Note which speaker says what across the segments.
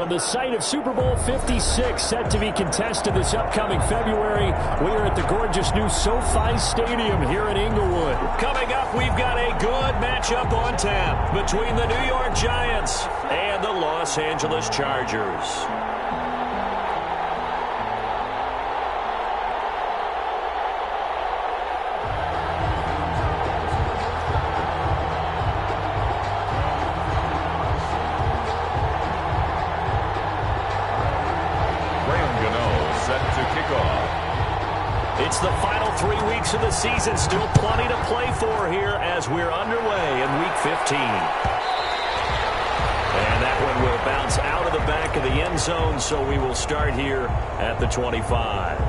Speaker 1: From the site of Super Bowl 56, set to be contested this upcoming February, we are at the gorgeous new SoFi Stadium here in Inglewood.
Speaker 2: Coming up, we've got a good matchup on tap between the New York Giants and the Los Angeles Chargers. It's the final 3 weeks of the season. Still plenty to play for here as we're underway in Week 15. And that one will bounce out of the back of the end zone, so we will start here at the 25.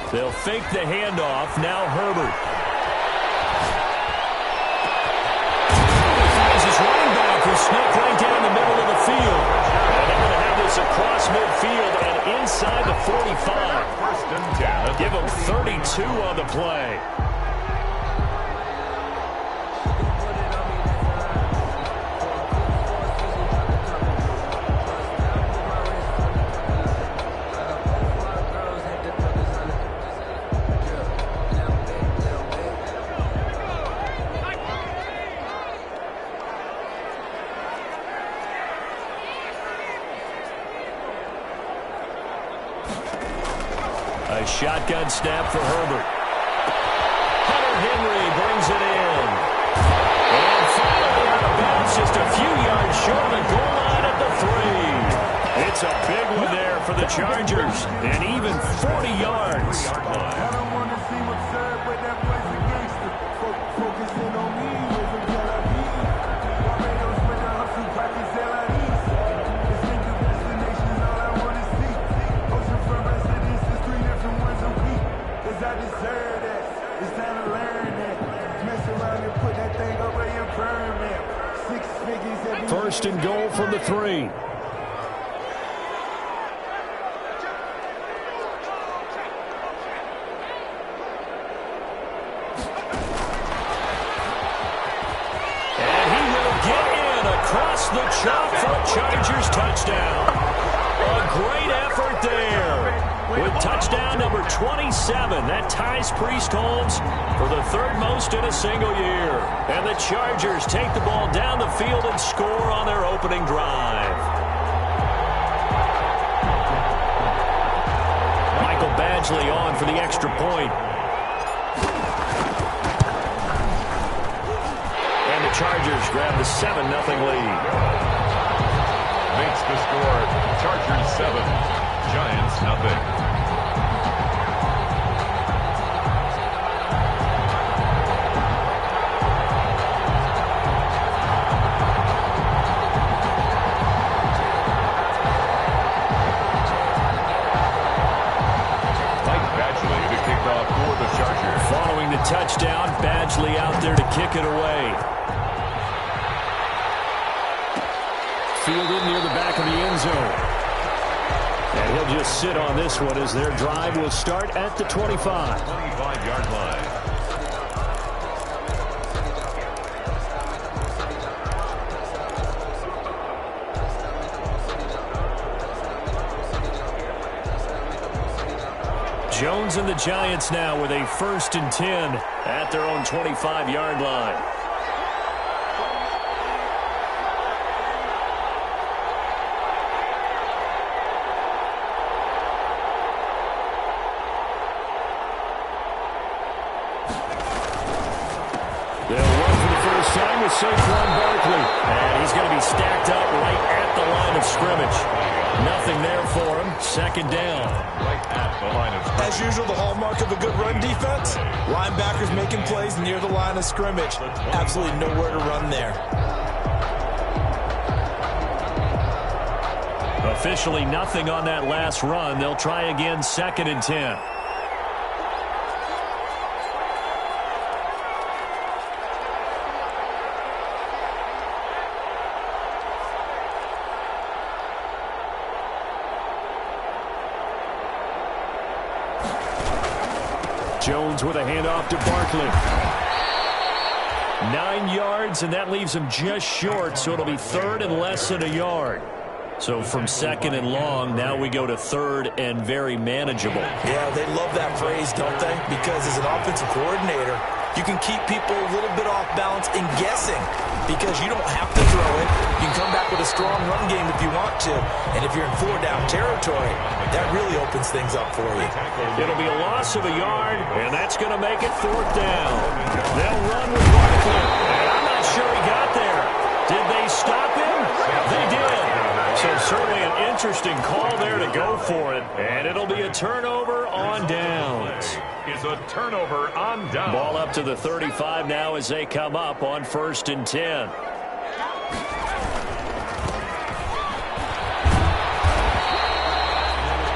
Speaker 2: They'll fake the handoff. Now Herbert. Finds his running back who snuck right down the middle of the field. And they're going to have this across midfield and inside the 45. Give them 32 on the play. A shotgun snap for Herbert. Hunter Henry brings it in. And finally out of bounds, just a few yards short of the goal line at the 3. It's a big one there for the Chargers. And even 40 yards.
Speaker 3: I don't want to see what's said, but that place a gangster. Focusing on me is a Tel-Aviv. Barbados with the hustle package Tel-Aviv. It's linked to destinations, all I want to see. Oceanfront residences, 3 different ones a week. Cause I deserve that. It's time to learn that. Mess around and put that thing over your permit. 6 figures every
Speaker 1: First and goal from the 3. Across the chalk for a Chargers touchdown. A great effort there. With touchdown number 27, that ties Priest Holmes for the 3rd most in a single year. And the Chargers take the ball down the field and score on their opening drive. Michael Badgley on for the extra point. Chargers grab the 7-0 lead.
Speaker 4: Makes the score Chargers 7, Giants nothing. Mike Badgley to kick off for the Chargers.
Speaker 1: Following the touchdown, Badgley out there to kick it away. Fielded near the back of the end zone. And he'll just sit on this one as their drive will start at the 25.
Speaker 4: 25-yard line.
Speaker 1: Jones and the Giants now with a 1st and 10 at their own 25-yard line. Saquon Barkley, and he's going to be stacked up right at the line of scrimmage. Nothing there for him. 2nd down.
Speaker 4: Right at the line of scrimmage.
Speaker 5: As usual, the hallmark of a good run defense, linebackers making plays near the line of scrimmage. Absolutely nowhere to run there.
Speaker 1: Officially nothing on that last run. They'll try again 2nd and 10. Jones with a handoff to Barkley. 9 yards, and that leaves him just short, so it'll be third and less than a yard. So from second and long, now we go to third and very manageable.
Speaker 5: Yeah, they love that phrase, don't they? Because as an offensive coordinator, you can keep people a little bit off balance and guessing because you don't have to throw it. You can come back with a strong run game if you want to. And if you're in 4-down territory, that really opens things up for you.
Speaker 1: It'll be a loss of a yard, and that's going to make it fourth down. They'll run with Barkley, and I'm not sure he got there. Did they stop him? They did. So certainly an interesting call there to go for it. And it'll be a turnover on downs.
Speaker 4: Is a turnover on downs.
Speaker 1: Ball up to the 35 now as they come up on 1st and 10.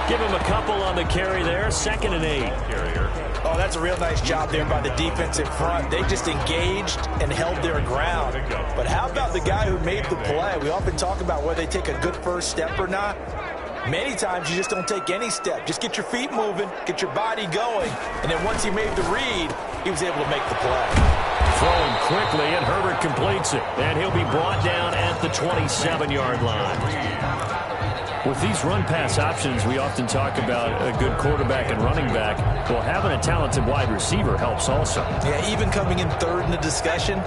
Speaker 1: Give him a couple on the carry there. 2nd and 8.
Speaker 5: Oh, that's a real nice job there by the defensive front. They just engaged and held their ground. But how about the guy who made the play? We often talk about whether they take a good first step or not. Many times you just don't take any step. Just get your feet moving, get your body going, and then once he made the read, he was able to make the play.
Speaker 1: Throwing quickly, and Herbert completes it. And he'll be brought down at the 27-yard line. With these run-pass options, we often talk about a good quarterback and running back. Well, having a talented wide receiver helps also.
Speaker 5: Yeah, even coming in third in the discussion,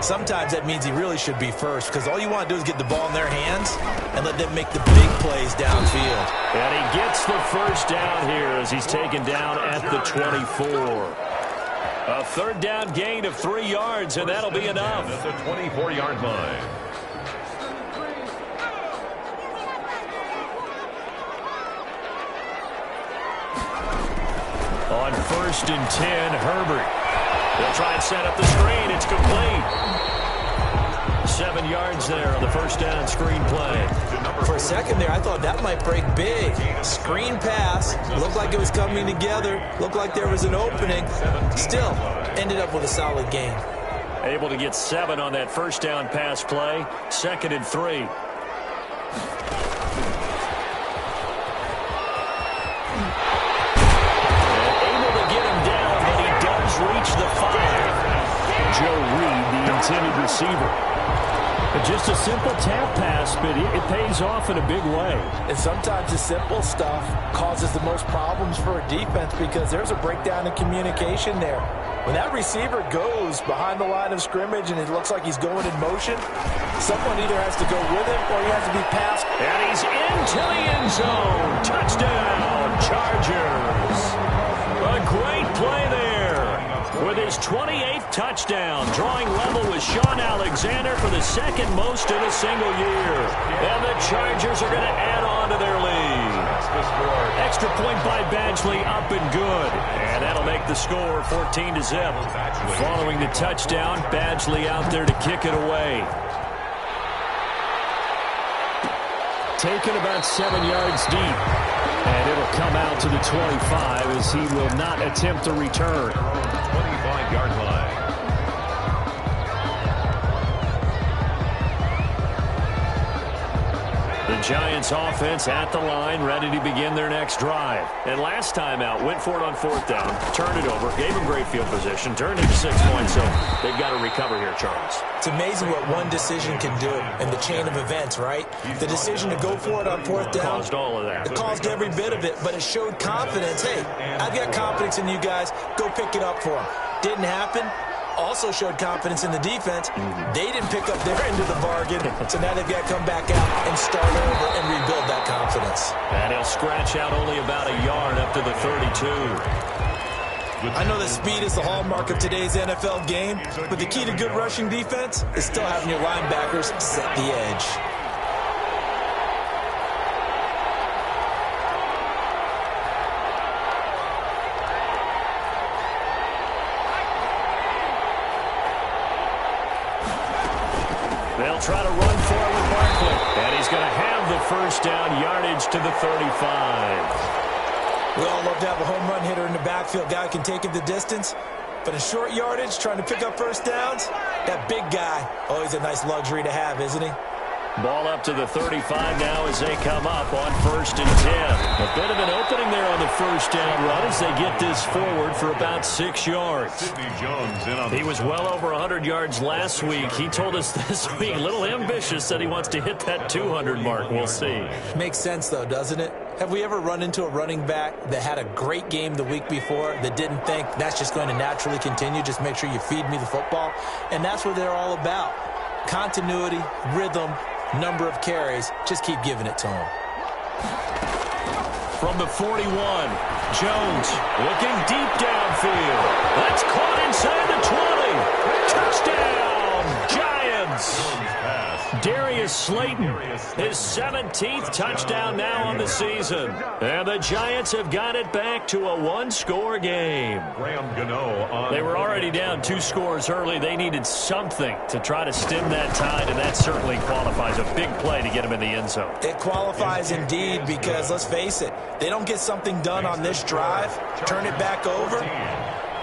Speaker 5: sometimes that means he really should be first because all you want to do is get the ball in their hands and let them make the big plays downfield.
Speaker 1: And he gets the first down here as he's taken down at the 24. A third down gain of 3 yards, and that'll be enough.
Speaker 4: At the 24-yard line.
Speaker 1: On 1st and 10, Herbert. They'll try and set up the screen. It's complete. 7 yards there on the first down screen play.
Speaker 5: For a second there, I thought that might break big. Screen pass. Looked like it was coming together. Looked like there was an opening. Still, ended up with a solid game.
Speaker 1: Able to get 7 on that first down pass play. 2nd and 3. Reach the 5. Joe Reed, the intended receiver. Just a simple tap pass, but it pays off in a big way.
Speaker 5: And sometimes the simple stuff causes the most problems for a defense because there's a breakdown in communication there. When that receiver goes behind the line of scrimmage and it looks like he's going in motion, someone either has to go with him or he has to be passed.
Speaker 1: And he's into the end zone. Touchdown, Chargers. A great play there. With his 28th touchdown, drawing level with Sean Alexander for the second most in a single year. And the Chargers are going to add on to their lead. Extra point by Badgley, up and good. And that'll make the score 14-0. Following the touchdown, Badgley out there to kick it away. Taken about 7 yards deep. And it'll come out to the 25 as he will not attempt to return.
Speaker 4: 25-yard line.
Speaker 1: The Giants offense at the line, ready to begin their next drive. And last time out, went for it on 4th down, turned it over, gave them great field position, turned it to 6 points, so they've got to recover here, Charles.
Speaker 5: It's amazing what one decision can do in the chain of events, right? The decision to go for it on 4th down.
Speaker 1: Caused all of that.
Speaker 5: It caused every bit of it, but it showed confidence. Hey, I've got confidence in you guys. Go pick it up for them. Didn't happen. Also showed confidence in the defense. They didn't pick up their end of the bargain, so now they've got to come back out and start over and rebuild that confidence.
Speaker 1: And he'll scratch out only about a yard up to the 32.
Speaker 5: I know that speed is the hallmark of today's NFL game, but the key to good rushing defense is still having your linebackers set the edge.
Speaker 1: They'll try to run for it with Barkley. And he's going to have the first down yardage to the 35.
Speaker 5: We all love to have a home run hitter in the backfield. Guy can take it the distance. But in short yardage, trying to pick up first downs, that big guy, always a nice luxury to have, isn't he?
Speaker 1: Ball up to the 35 now as they come up on 1st and 10. A bit of an opening there on the first down run as they get this forward for about 6 yards.
Speaker 4: Sidney Jones in on
Speaker 1: He was well over 100 yards last week. He told us this week, a little ambitious, that he wants to hit that 200 mark. We'll see.
Speaker 5: Makes sense, though, doesn't it? Have we ever run into a running back that had a great game the week before that didn't think that's just going to naturally continue? Just make sure you feed me the football. And that's what they're all about. Continuity, rhythm, number of carries. Just keep giving it to him.
Speaker 1: From the 41, Jones looking deep downfield. That's caught inside the 20. Touchdown, Giants. Darius Slayton, his 17th touchdown now on the season. And the Giants have got it back to a one-score game. They were already down 2 scores early. They needed something to try to stem that tide, and that certainly qualifies. A big play to get them in the end zone.
Speaker 5: It qualifies indeed because, let's face it, they don't get something done on this drive, turn it back over.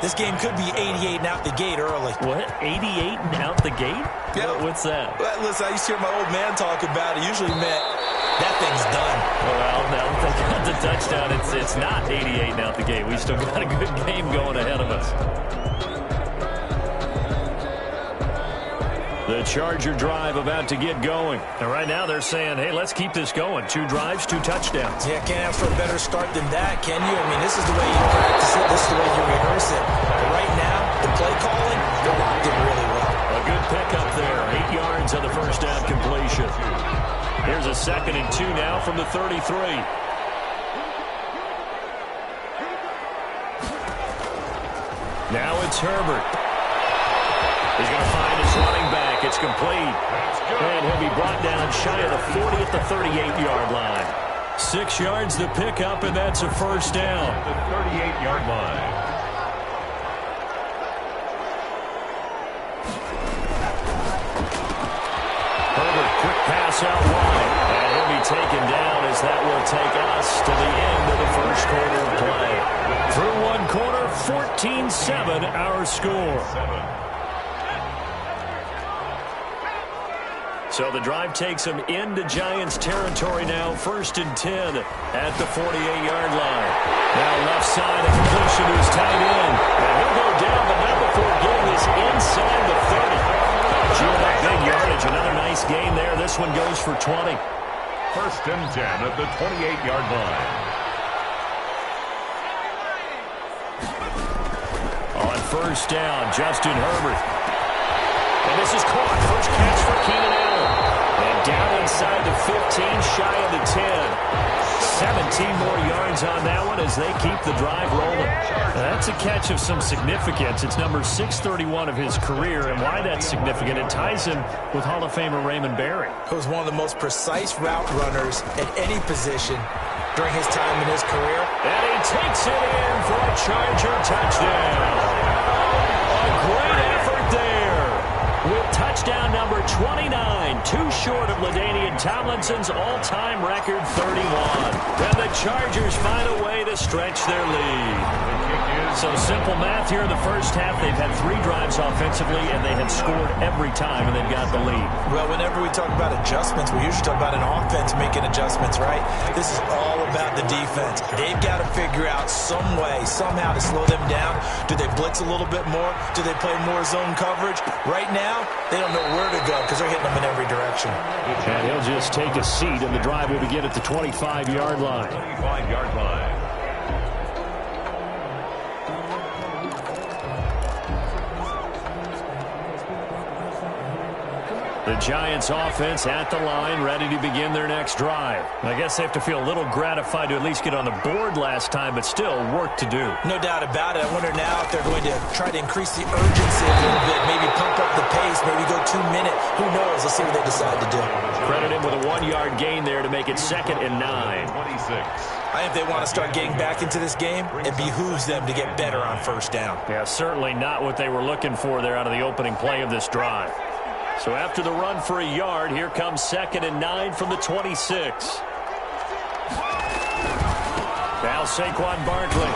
Speaker 5: This game could be 88 and out the gate early.
Speaker 1: What? 88 and out the gate?
Speaker 5: Yeah.
Speaker 1: What's that?
Speaker 5: Well, listen, I used to hear my old man talk about it. Usually meant that thing's done.
Speaker 1: Well, now that they got the touchdown, it's not 88 and out the gate. We still got a good game going ahead of us. The Charger drive about to get going. And right now they're saying, hey, let's keep this going. 2 drives, 2 touchdowns.
Speaker 5: Yeah, can't ask for a better start than that, can you? I mean, this is the way you practice it. This is the way you rehearse it. But right now, the play calling, they're locked in really well.
Speaker 1: A good pickup there. 8 yards on the first down completion. Here's a 2nd and 2 now from the 33. Now it's Herbert. He's going to find his running back. It's complete. And he'll be brought down shy of the 40 at the 38-yard line. 6 yards to pick up, and that's a first down.
Speaker 4: The 38-yard line.
Speaker 1: Herbert, quick pass out wide. And he'll be taken down as that will take us to the end of the first quarter of play. Through one quarter, 14-7 our score. So the drive takes them into Giants territory now. 1st and 10 at the 48-yard line. Now left side, a completion to his tight end. And he'll go down, but not before getting this inside the 30. Chewing up big yardage. Another nice gain there. This one goes for 20.
Speaker 4: 1st and 10 at the 28-yard line.
Speaker 1: On 1st down, Justin Herbert. And this is caught. First catch for Keenan Allen. And down inside the 15, shy of the 10. 17 more yards on that one as they keep the drive rolling. That's a catch of some significance. It's number 631 of his career, and why that's significant, it ties him with Hall of Famer Raymond Barry.
Speaker 5: Who was one of the most precise route runners at any position during his time in his career.
Speaker 1: And he takes it in for a Charger touchdown. A great effort there. With touchdown number 29, 2 short of LaDainian Tomlinson's all-time record 31. And the Chargers find a way to stretch their lead. So simple math here in the first half. They've had 3 drives offensively, and they have scored every time, and they've got the lead.
Speaker 5: Well, whenever we talk about adjustments, we usually talk about an offense making adjustments, right? This is all about the defense. They've got to figure out some way, somehow to slow them down. Do they blitz a little bit more? Do they play more zone coverage? Right now, they don't know where to go because they're hitting them in every direction.
Speaker 1: And he'll just take a seat, and the drive will begin at the 25-yard line.
Speaker 4: 25-yard line.
Speaker 1: The Giants offense at the line, ready to begin their next drive. I guess they have to feel a little gratified to at least get on the board last time, but still work to do.
Speaker 5: No doubt about it. I wonder now if they're going to try to increase the urgency a little bit, maybe pump up the pace, maybe go 2 minutes. Who knows? Let's see what they decide to do.
Speaker 1: Credit him with a 1-yard gain there to make it 2nd and 9.
Speaker 4: 26.
Speaker 5: I think they want to start getting back into this game, it behooves them to get better on 1st down.
Speaker 1: Yeah, certainly not what they were looking for there out of the opening play of this drive. So after the run for a yard, here comes 2nd and 9 from the 26. Now Saquon Barkley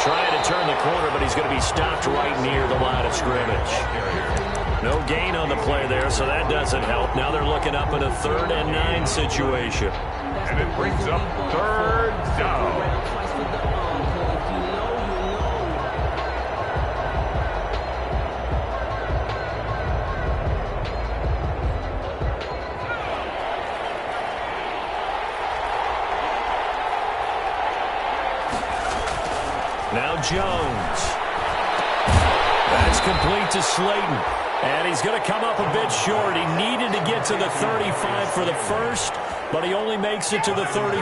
Speaker 1: trying to turn the corner, but he's going to be stopped right near the line of scrimmage. No gain on the play there, so that doesn't help. Now they're looking up in a 3rd and 9 situation.
Speaker 4: And it brings up 3rd down.
Speaker 1: Now Jones. That's complete to Slayton. And he's going to come up a bit short. He needed to get to the 35 for the first, but he only makes it to the 34.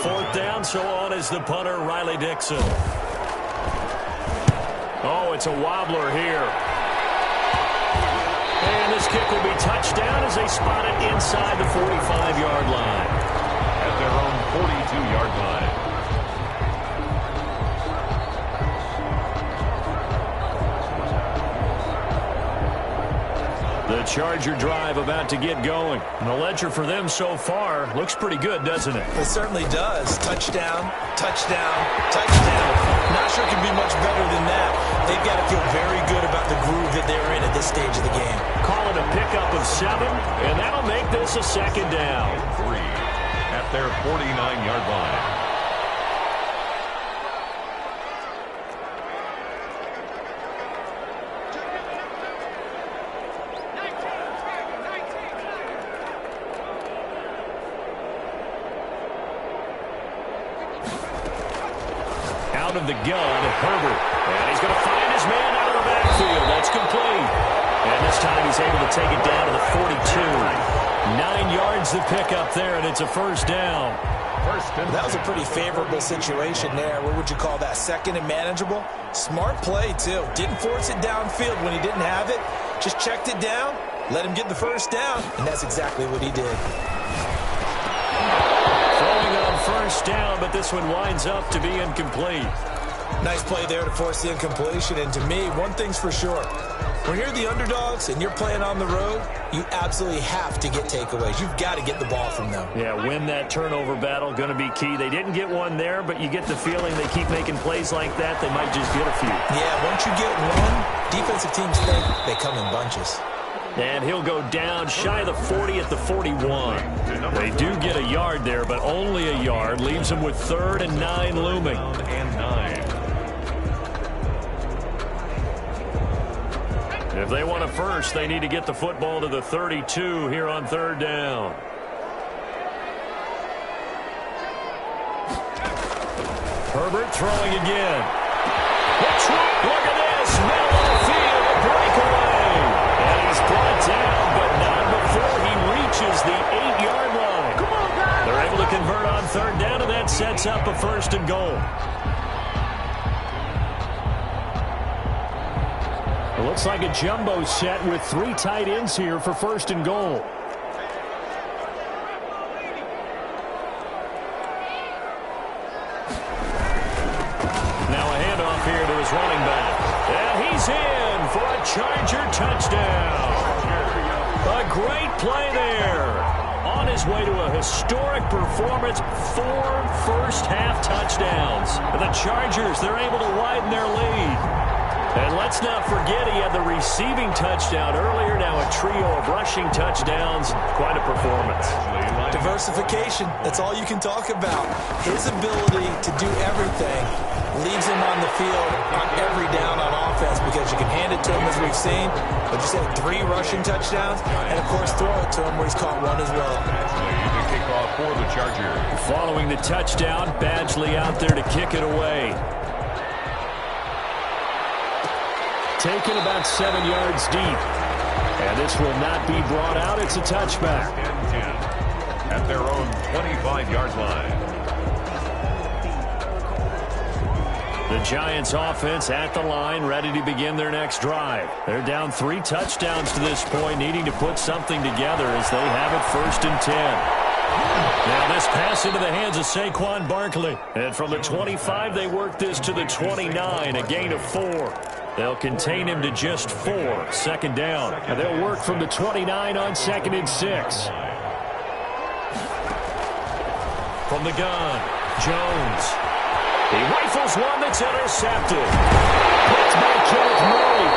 Speaker 1: 4th down, so on is the punter, Riley Dixon. Oh, it's a wobbler here. And this kick will be touchdown as they spot it inside the 45-yard line.
Speaker 4: At their own 42-yard line.
Speaker 1: The Charger drive about to get going. And the ledger for them so far looks pretty good, doesn't it?
Speaker 5: It certainly does. Touchdown, touchdown, touchdown. Not sure it can be much better than that. They've got to feel very good about the groove that they're in at this stage of the game.
Speaker 1: Call it a pickup of 7, and that'll make this a 2nd down.
Speaker 4: 3 at their 49-yard line.
Speaker 1: Of the gun, Herbert. And he's going to find his man out of the backfield. That's complete. And this time he's able to take it down to the 42. 9 yards to pick up there, and it's a 1st down.
Speaker 5: That was a pretty favorable situation there. What would you call that? 2nd and manageable? Smart play, too. Didn't force it downfield when he didn't have it. Just checked it down, let him get the 1st down, and that's exactly what he did.
Speaker 1: Throwing on 1st down, but this one winds up to be incomplete.
Speaker 5: Nice play there to force the incompletion. And to me, one thing's for sure. When you're the underdogs and you're playing on the road, you absolutely have to get takeaways. You've got to get the ball from them.
Speaker 1: Yeah, win that turnover battle, going to be key. They didn't get one there, but you get the feeling they keep making plays like that, they might just get a few.
Speaker 5: Yeah, once you get one, defensive teams think they come in bunches.
Speaker 1: And he'll go down shy of the 40 at the 41. They do get a yard there, but only a yard. Leaves them with 3rd and 9 looming.
Speaker 4: And 9.
Speaker 1: If they want a first, they need to get the football to the 32 here on 3rd down. Herbert throwing again. Look at this. Middle of the field, a breakaway. And he's brought down, but not before he reaches the 8-yard line. Come on, guys. They're able to convert on 3rd down, and that sets up a 1st and goal. It looks like a jumbo set with 3 tight ends here for 1st and goal. Now a handoff here to his running back. And he's in for a Charger touchdown. A great play there. On his way to a historic performance, 4 first-half touchdowns. And the Chargers, they're able to widen their lead. And let's not forget he had the receiving touchdown earlier. Now a trio of rushing touchdowns. Quite a performance.
Speaker 5: Diversification. That's all you can talk about. His ability to do everything leaves him on the field on every down on offense because you can hand it to him as we've seen. But you said 3 rushing touchdowns and, of course, throw it to him where he's caught 1 as well.
Speaker 4: The kickoff for the Chargers.
Speaker 1: Following the touchdown, Badgley out there to kick it away. Taken about 7 yards deep. And this will not be brought out. It's a touchback.
Speaker 4: And 10 at their own 25-yard line.
Speaker 1: The Giants offense at the line, ready to begin their next drive. They're down 3 touchdowns to this point, needing to put something together as they have it 1st and 10. Now this pass into the hands of Saquon Barkley. And from the 25, they work this to the 29, a gain of 4. They'll contain him to just 4, 2nd down. And they'll work from the 29 on 2nd and 6. From the gun, Jones. He rifles one that's intercepted. Picked by Kenneth Murray.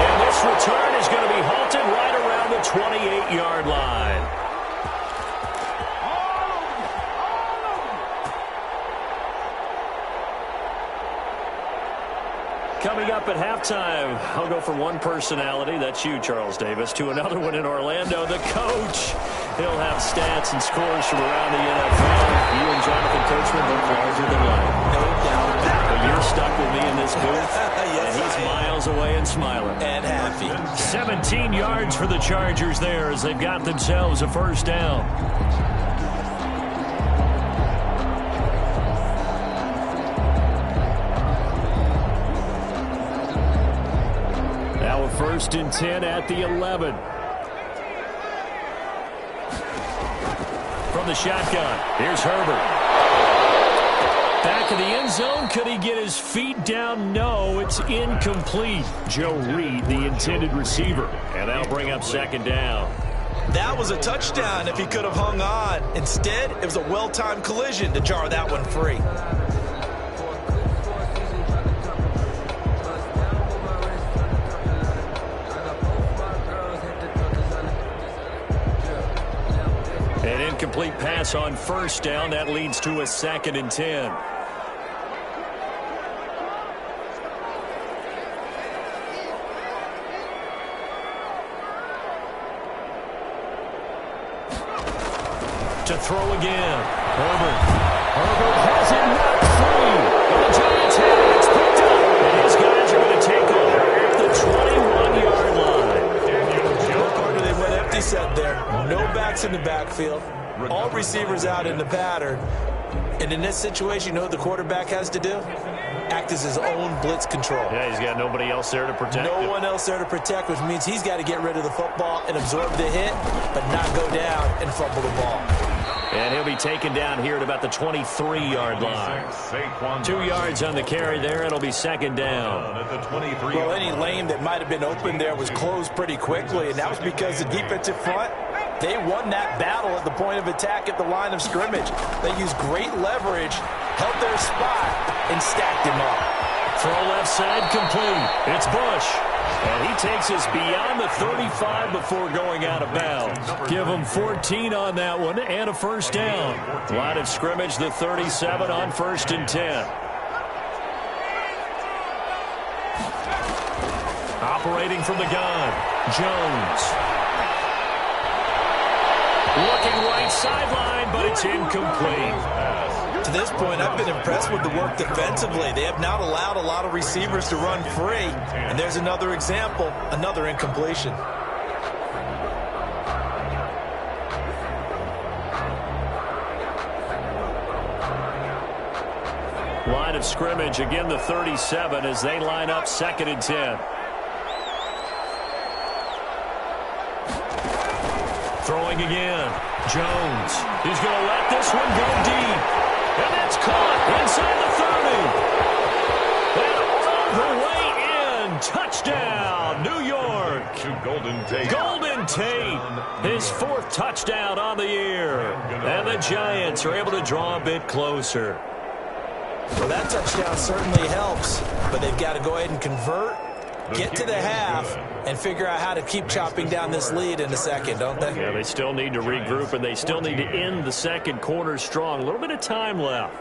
Speaker 1: And this return is at halftime. I'll go from one personality, that's you, Charles Davis, to another one in Orlando, the coach. He'll have stats and scores from around the NFL. You and Jonathan Coachman look larger than life.
Speaker 5: No doubt about it.
Speaker 1: But you're stuck with me in this booth,
Speaker 5: Yes,
Speaker 1: and he's miles away and smiling.
Speaker 5: And happy.
Speaker 1: 17 yards for the Chargers there as they've got themselves a first down. Now a 1st and 10 at the 11. From the shotgun, here's Herbert. Back of the end zone, could he get his feet down? No, it's incomplete. Joe Reed, the intended receiver, and that'll bring up 2nd down.
Speaker 5: That was a touchdown if he could have hung on. Instead, it was a well-timed collision to jar that one free.
Speaker 1: An incomplete pass on 1st down. That leads to a 2nd and 10. To throw again. Herbert has it knocked free. And the Giants have it. It's picked up. And his guys are going to take over at the 21-yard line.
Speaker 5: No corner, they went empty set there. No backs in the backfield. All receivers out in the pattern. And in this situation, you know what the quarterback has to do? Act as his own blitz control.
Speaker 1: Yeah, he's got nobody else there to protect him.
Speaker 5: No one else there to protect, which means he's got to get rid of the football and absorb the hit, but not go down and fumble the ball.
Speaker 1: And he'll be taken down here at about the 23-yard line. 2 yards on the carry there. It'll be 2nd down.
Speaker 5: Well, any lane that might have been open there was closed pretty quickly, and that was because the defensive front, they won that battle at the point of attack at the line of scrimmage. They used great leverage, held their spot, and stacked him up.
Speaker 1: Throw left side complete. It's Bush. And he takes us beyond the 35 before going out of bounds. Give him 14 on that one and a 1st down. Line of scrimmage, the 37 on 1st and 10. Operating from the gun, Jones. Looking right sideline, but it's incomplete.
Speaker 5: To this point, I've been impressed with the work defensively. They have not allowed a lot of receivers to run free. And there's another example, another incompletion.
Speaker 1: Line of scrimmage, again the 37 as they line up 2nd and 10. Throwing again. Jones. He's going to let this one go deep. And that's caught inside the 30. And all the way in. Touchdown, New York.
Speaker 4: To Golden Tate.
Speaker 1: Golden Tate. His 4th touchdown on the year. And the Giants are able to draw a bit closer.
Speaker 5: Well, that touchdown certainly helps, but they've got to go ahead and convert, get to the half, and figure out how to keep chopping down this lead in the second, don't they?
Speaker 1: Yeah, they still need to regroup, and they still need to end the second quarter strong. A little bit of time left.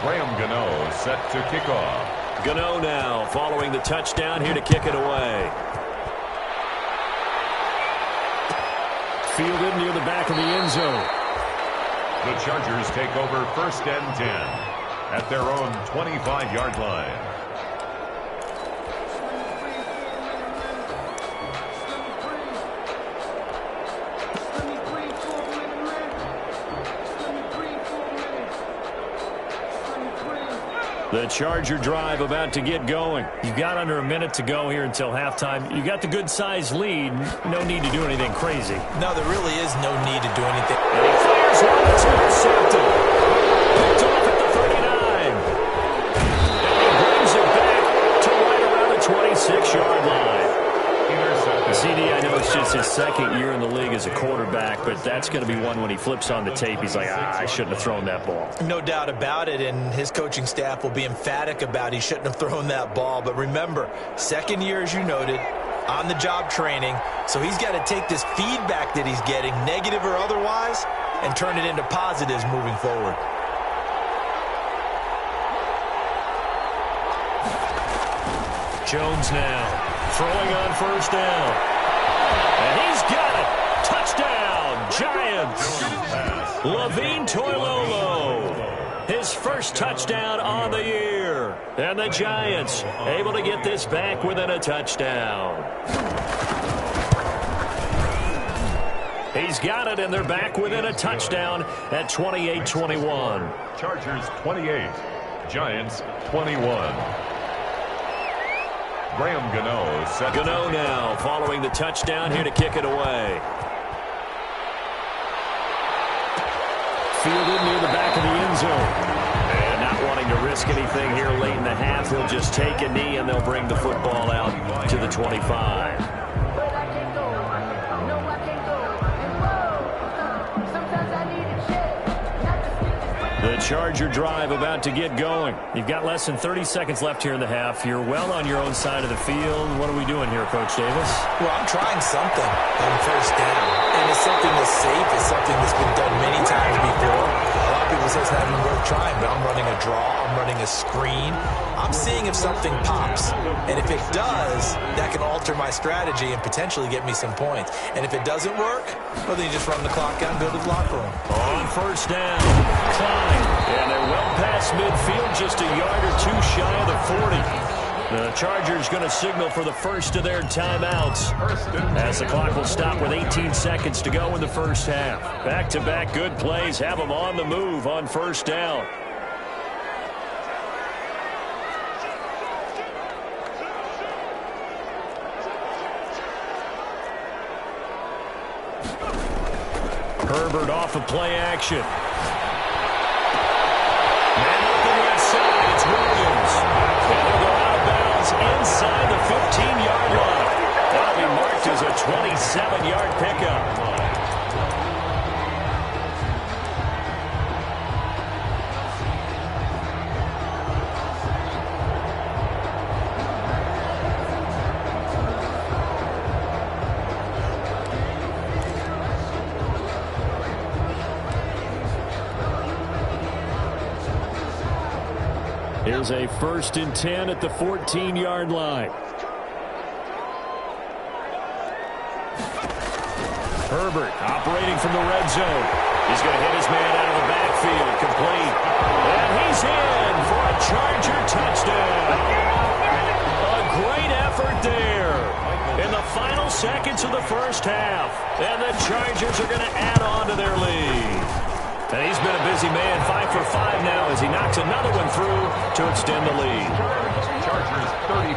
Speaker 4: Graham Gano set to kick off.
Speaker 1: Gano now following the touchdown here to kick it away. Fielded near the back of the end zone.
Speaker 4: The Chargers take over 1st and 10 at their own 25-yard line.
Speaker 1: The Charger drive about to get going. You've got under a minute to go here until halftime. You got the good-sized lead. No need to do anything crazy.
Speaker 5: No, there really is no need to do anything.
Speaker 1: And he fires one that's intercepted. Picked off at the 39. And he brings it back to right around the 26-yard line. CD, I know it's just his 2nd year in the league as a quarterback, but that's going to be one when he flips on the tape. He's like, I shouldn't have thrown that ball.
Speaker 5: No doubt about it, and his coaching staff will be emphatic about he shouldn't have thrown that ball. But remember, 2nd year, as you noted, on-the-job training, so he's got to take this feedback that he's getting, negative or otherwise, and turn it into positives moving forward.
Speaker 1: Jones now throwing on first down. And he's got it. Touchdown, Giants. Levine Toilolo, his first touchdown on the year. And the Giants able to get this back within a touchdown. He's got it, and they're back within a touchdown at 28-21.
Speaker 4: Chargers 28, Giants 21. Graham Gano set.
Speaker 1: Gano now following the touchdown here to kick it away. Fielded near the back of the end zone. And not wanting to risk anything here late in the half, he'll just take a knee and they'll bring the football out to the 25. The Charger drive about to get going. You've got less than 30 seconds left here in the half. You're well on your own side of the field. What are we doing here, Coach Davis?
Speaker 5: Well, I'm trying something on first down. And it's something that's safe. It's something that's been done many times before. A lot of people say it's not even worth trying, but I'm running a draw. I'm running a screen. I'm seeing if something pops. And if it does, that can alter my strategy and potentially get me some points. And if it doesn't work, well, then you just run the clock out and go to the locker room.
Speaker 1: On first down, Klein. And they're well past midfield, just a yard or two shy of the 40. The Chargers going to signal for the first of their timeouts as the clock will stop with 18 seconds to go in the first half. Back-to-back good plays have them on the move on first down. Herbert off of play action. Man open left side, it's Williams. And they'll go out of bounds inside the 15-yard line. That'll be marked as a 27-yard pickup. Here's a 1st and 10 at the 14-yard line. Herbert operating from the red zone. He's going to hit his man out of the backfield, complete. And he's in for a Charger touchdown. A great effort there in the final seconds of the first half. And the Chargers are going to add on to their lead. And he's been a busy man, 5 for 5 now as he knocks another one through to extend the lead.
Speaker 4: Chargers 35,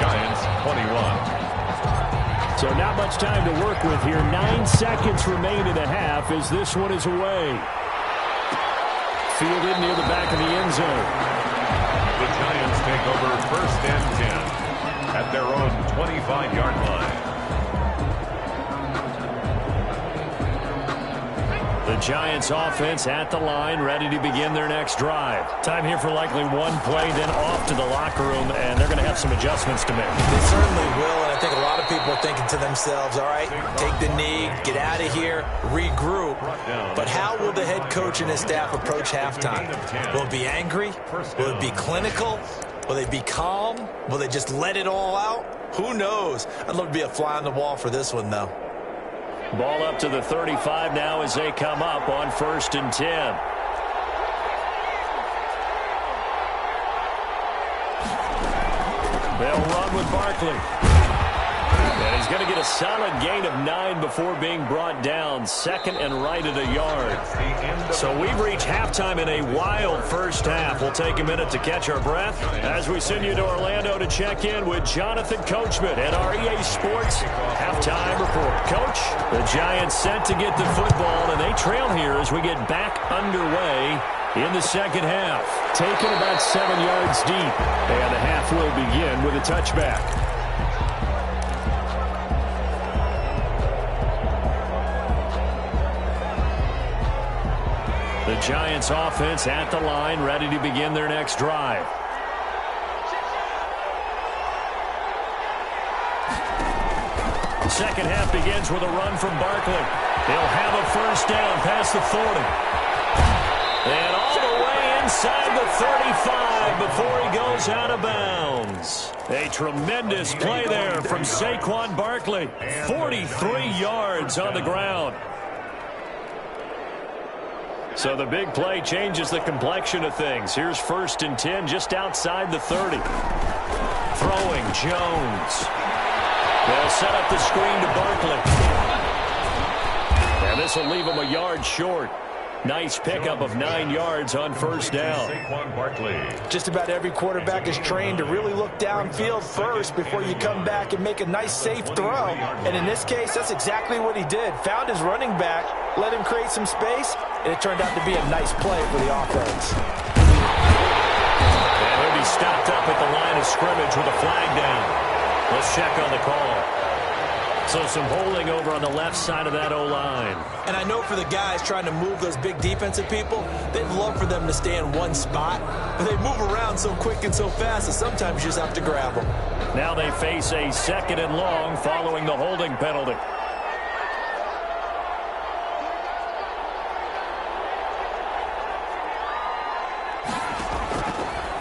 Speaker 4: Giants 21.
Speaker 1: So not much time to work with here. 9 seconds remain in the half as this one is away. Fielded near the back of the end zone.
Speaker 4: The Giants take over 1st and 10 at their own 25-yard line.
Speaker 1: The Giants offense at the line, ready to begin their next drive. Time here for likely one play, then off to the locker room, and they're going to have some adjustments to make.
Speaker 5: They certainly will, and I think a lot of people are thinking to themselves, all right, take the knee, get out of here, regroup. But how will the head coach and his staff approach halftime? Will it be angry? Will it be clinical? Will they be calm? Will they just let it all out? Who knows? I'd love to be a fly on the wall for this one, though.
Speaker 1: Ball up to the 35 now as they come up on 1st and 10. They'll run with Barkley. And he's going to get a solid gain of 9 before being brought down. 2nd and right at a yard. So we've reached halftime in a wild first half. We'll take a minute to catch our breath as we send you to Orlando to check in with Jonathan Coachman at our EA Sports halftime report. Coach, the Giants set to get the football, and they trail here as we get back underway in the second half. Taken about 7 yards deep, and the half will begin with a touchback. The Giants offense at the line, ready to begin their next drive. second half begins with a run from Barkley. He'll have a first down past the 40. And all the way inside the 35 before he goes out of bounds. A tremendous play there from Saquon Barkley. 43 yards on the ground. So the big play changes the complexion of things. Here's 1st and 10 just outside the 30. Throwing Jones. They'll set up the screen to Barkley. And this will leave him a yard short. Nice pickup of 9 yards on first down.
Speaker 4: Saquon Barkley.
Speaker 5: Just about every quarterback is trained to really look downfield first before you come back and make a nice, safe throw. And in this case, that's exactly what he did. Found his running back, let him create some space, and it turned out to be a nice play for the offense.
Speaker 1: And he'll be stopped up at the line of scrimmage with a flag down. Let's check on the call. So some holding over on the left side of that O-line.
Speaker 5: And I know for the guys trying to move those big defensive people, they'd love for them to stay in one spot. But they move around so quick and so fast that sometimes you just have to grab them.
Speaker 1: Now they face a 2nd and long following the holding penalty.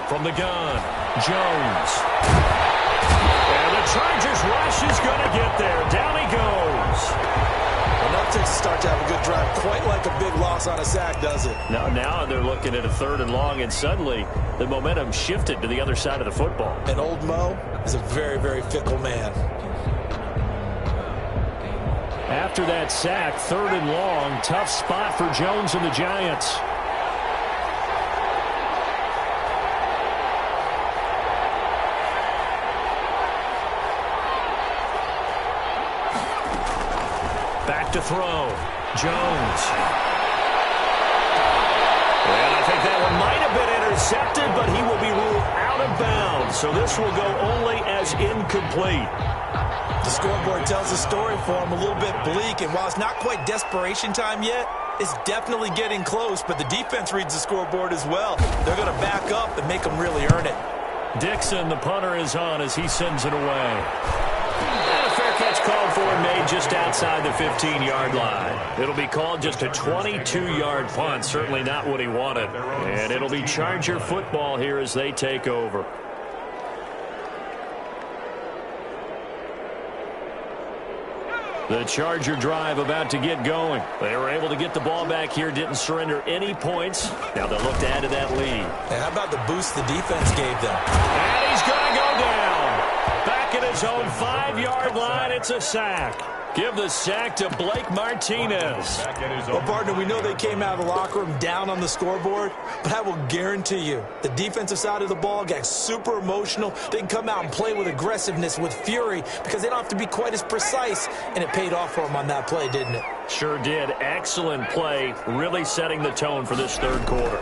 Speaker 1: From the gun, Jones. And the Chargers rush is going to get there. Down he goes.
Speaker 5: Well, that takes a start to have a good drive. Quite like a big loss on a sack, does it?
Speaker 1: Now they're looking at a 3rd and long, and suddenly the momentum shifted to the other side of the football.
Speaker 5: And old Mo is a very, very fickle man.
Speaker 1: After that sack, 3rd and long, tough spot for Jones and the Giants. Back to throw. Jones. And I think that one might have been intercepted, but he will be ruled out of bounds. So this will go only as incomplete.
Speaker 5: The scoreboard tells the story for him, a little bit bleak. And while it's not quite desperation time yet, it's definitely getting close. But the defense reads the scoreboard as well. They're going to back up and make them really earn it.
Speaker 1: Dixon, the punter, is on as he sends it away. Catch called for and made just outside the 15-yard line. It'll be called just a 22-yard punt. Certainly not what he wanted. And it'll be Charger football here as they take over. The Charger drive about to get going. They were able to get the ball back here, didn't surrender any points. Now they'll look to add to that lead.
Speaker 5: And how about the boost the defense gave them?
Speaker 1: And he's going to go down. Back at his own 5-yard line, it's a sack. Give the sack to Blake Martinez.
Speaker 5: Well, partner, we know they came out of the locker room down on the scoreboard, but I will guarantee you the defensive side of the ball got super emotional. They can come out and play with aggressiveness, with fury, because they don't have to be quite as precise, and it paid off for them on that play, didn't it?
Speaker 1: Sure did. Excellent play, really setting the tone for this 3rd quarter.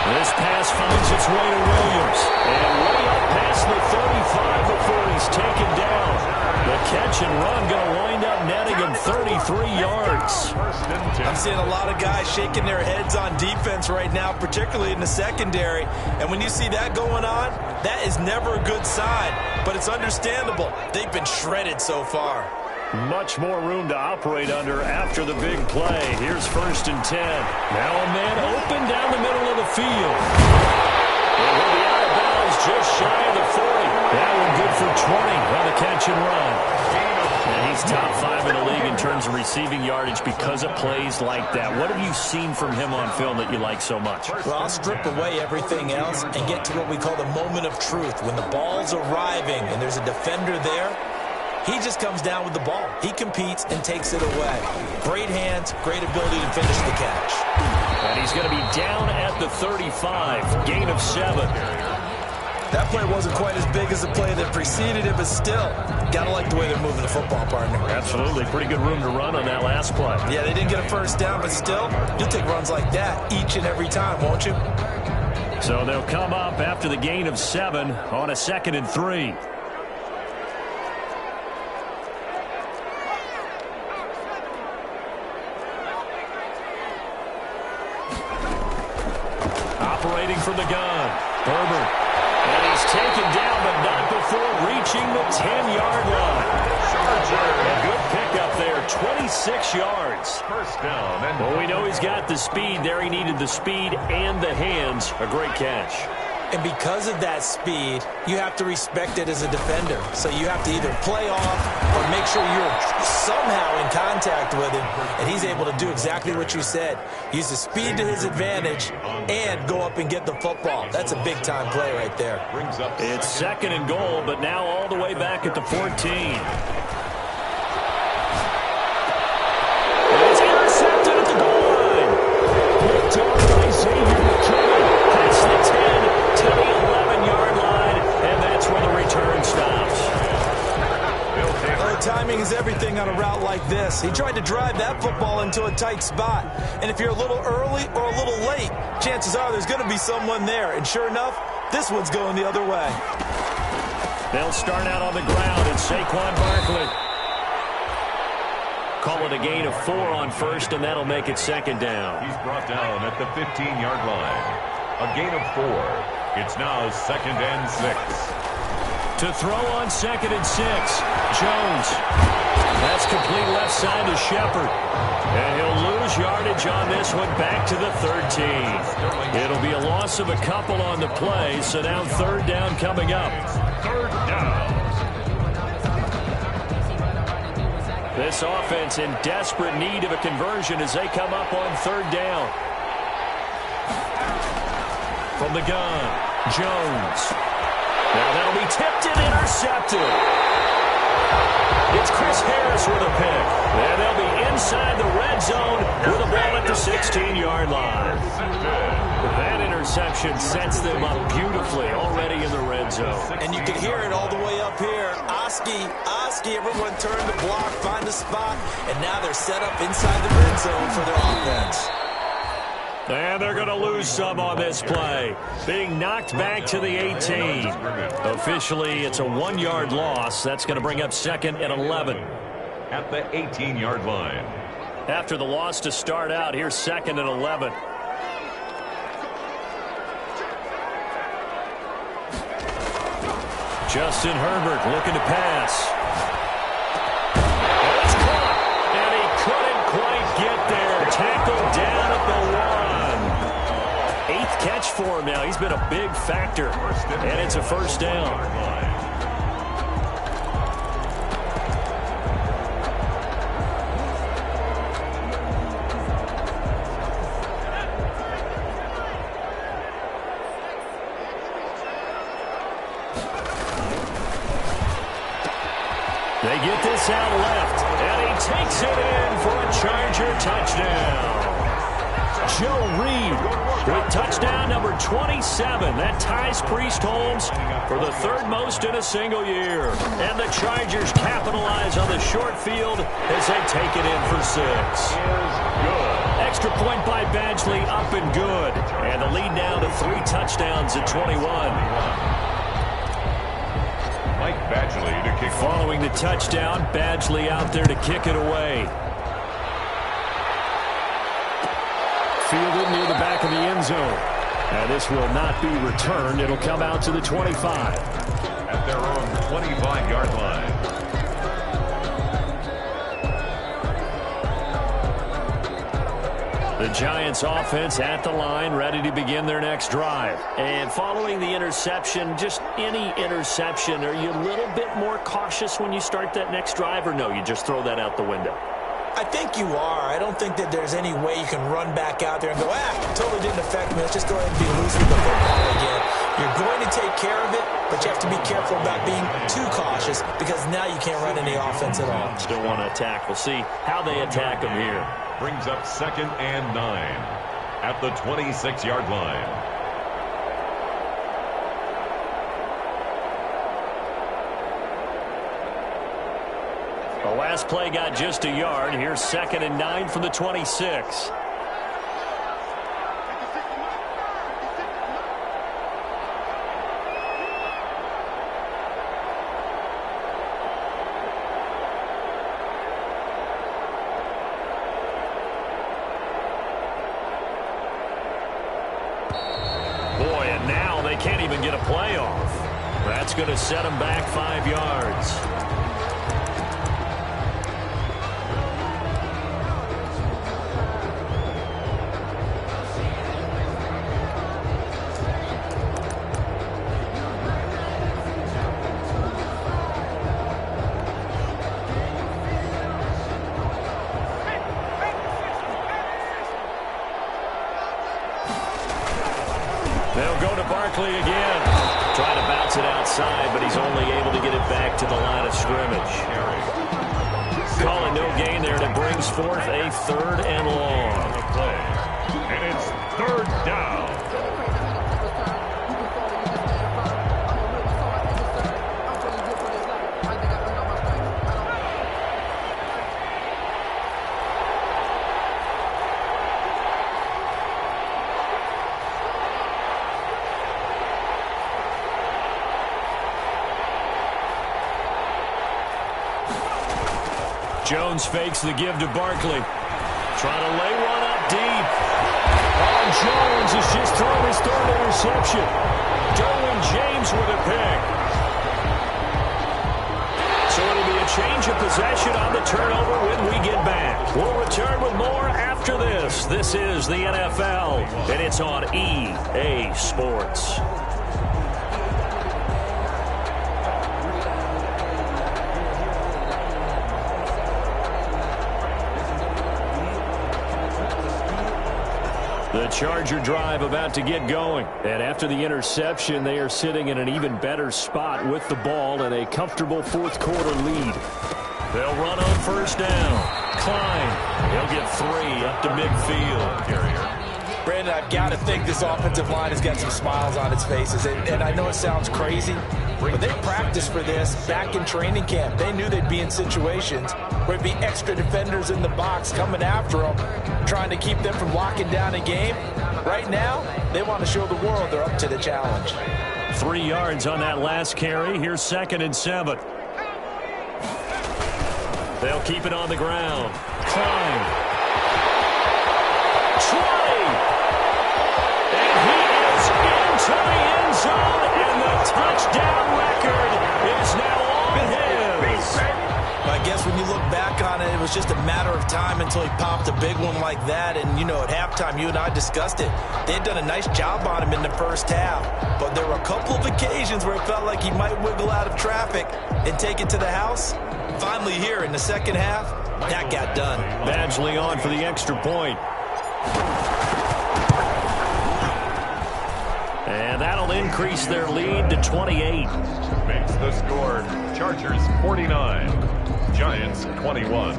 Speaker 1: This pass finds its way to Williams. And way up past the 35 before he's taken down. The catch and run going to wind up netting him 33 yards.
Speaker 5: I'm seeing a lot of guys shaking their heads on defense right now, particularly in the secondary. And when you see that going on, that is never a good sign. But it's understandable. They've been shredded so far.
Speaker 1: Much more room to operate under after the big play. Here's 1st and 10. Now a man open down the middle of the field. And he'll be out of bounds just shy of the 40. That one good for 20 on the catch and run. And he's top 5 in the league in terms of receiving yardage because of plays like that. What have you seen from him on film that you like so much?
Speaker 5: Well, I'll strip away everything else and get to what we call the moment of truth. When the ball's arriving and there's a defender there, he just comes down with the ball. He competes and takes it away. Great hands, great ability to finish the catch.
Speaker 1: And he's going to be down at the 35, gain of 7.
Speaker 5: That play wasn't quite as big as the play that preceded it, but still, gotta like the way they're moving the football, partner.
Speaker 1: Absolutely. Pretty good room to run on that last play.
Speaker 5: Yeah, they didn't get a first down, but still, you'll take runs like that each and every time, won't you?
Speaker 1: So they'll come up after the gain of 7 on a 2nd and 3. Operating from the gun, Herbert. And he's taken down, but not before before reaching the 10-yard line. A good pickup there, 26 yards.
Speaker 4: First down. And
Speaker 1: well, we know he's got the speed there. He needed the speed and the hands. A great catch.
Speaker 5: And because of that speed, you have to respect it as a defender. So you have to either play off or make sure you're somehow in contact with him. And he's able to do exactly what you said. Use the speed to his advantage and go up and get the football. That's a big-time play right there.
Speaker 1: It's second and goal, but now all the way back at the 14. It's intercepted at the goal line. Picked off by Xavier McKinney. That's the 10 to the 11-yard line, and that's where the return stops.
Speaker 5: Well, timing is everything on a route like this. He tried to drive that football into a tight spot. And if you're a little early or a little late, chances are there's going to be someone there. And sure enough, this one's going the other way.
Speaker 1: They'll start out on the ground, and Saquon Barkley. Call it a gain of 4 on first, and that'll make it second down.
Speaker 4: He's brought down at the 15-yard line. A gain of 4. It's now second and 6.
Speaker 1: To throw on second and 6, Jones. That's complete left side to Shepard. And he'll lose yardage on this one back to the 13. It'll be a loss of a couple on the play, so now third down coming up.
Speaker 4: Third down.
Speaker 1: This offense in desperate need of a conversion as they come up on third down. From the gun, Jones. Now that'll be tipped and intercepted. It's Chris Harris with a pick. And they'll be inside the red zone with a ball at the 16-yard line. That interception sets them up beautifully already in the red zone.
Speaker 5: And you can hear it all the way up here. Oski, everyone turned to block, find a spot, and now they're set up inside the red zone for their offense.
Speaker 1: And they're going to lose some on this play. Being knocked back to the 18. Officially, it's a 1-yard loss. That's going to bring up second and 11.
Speaker 4: At the 18-yard line.
Speaker 1: After the loss to start out, here's second and 11. Justin Herbert looking to pass. It's caught, and he couldn't quite get there. Tackled down at the 1. 8th catch for him now. He's been a big factor, and it's a first down. They get this out left, and he takes it in for a Charger touchdown. Joe Reed with touchdown number 27. That ties Priest Holmes for the 3rd most in a single year. And the Chargers capitalize on the short field as they take it in for 6. Extra point by Badgley, up and good. And the lead now to 3 touchdowns at 21.
Speaker 4: Badgley to kick.
Speaker 1: Following the touchdown, Badgley out there to kick it away. Fielded near the back of the end zone. And this will not be returned. It'll come out to the 25.
Speaker 4: At their own 25-yard line.
Speaker 1: The Giants offense at the line, ready to begin their next drive. And following the interception, just any interception, are you a little bit more cautious when you start that next drive, or no, you just throw that out the window?
Speaker 5: I think you are. I don't think that there's any way you can run back out there and go, totally didn't affect me. Let's just go ahead and be loose with the football again. You're going to take care of it, but you have to be careful about being too cautious because now you can't run any offense at all.
Speaker 1: Still want to attack. We'll see how they attack them here.
Speaker 4: Brings up second and 9 at the 26-yard line.
Speaker 1: The last play got just a yard. Here's second and 9 from the 26. That's going to set him back 5 yards. They'll go to Barkley again. Try to bounce it outside, but he's only able to get it back to the line of scrimmage. Calling no gain there, and it brings forth a 3rd and long.
Speaker 4: And it's 3rd down.
Speaker 1: Jones fakes the give to Barkley. Trying to lay one up deep. Oh, Jones has just thrown his 3rd interception. Derwin James with a pick. So it'll be a change of possession on the turnover when we get back. We'll return with more after this. This is the NFL, and it's on EA Sports. The Charger drive about to get going. And after the interception, they are sitting in an even better spot with the ball and a comfortable 4th quarter lead. They'll run on 1st down. Klein, he'll get 3 up to midfield.
Speaker 5: Brandon, I've got to think this offensive line has got some smiles on its faces. And I know it sounds crazy, but they practiced for this back in training camp. They knew they'd be in situations where it'd be extra defenders in the box coming after them, trying to keep them from locking down a game. Right now, they want to show the world they're up to the challenge.
Speaker 1: 3 yards on that last carry. Here's 2nd and 7. They'll keep it on the ground. Klein. 20. And he is into the end zone, and the touchdown record is now on his.
Speaker 5: I guess when you look back on it, it was just a matter of time until he popped a big one like that. And, you know, at halftime, you and I discussed it. They had done a nice job on him in the 1st half. But there were a couple of occasions where it felt like he might wiggle out of traffic and take it to the house. Finally here in the 2nd half, that got done.
Speaker 1: Badgley on for the extra point. And that'll increase their lead to 28.
Speaker 4: Makes the score Chargers 49. Giants 21.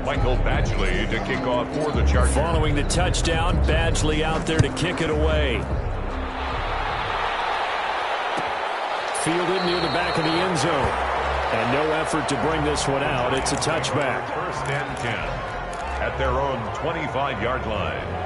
Speaker 4: Michael Badgley to kick off for the Chargers.
Speaker 1: Following the touchdown, Badgley out there to kick it away. Fielded near the back of the end zone. And no effort to bring this one out. It's a touchback.
Speaker 4: 1st and 10 at their own 25-yard line.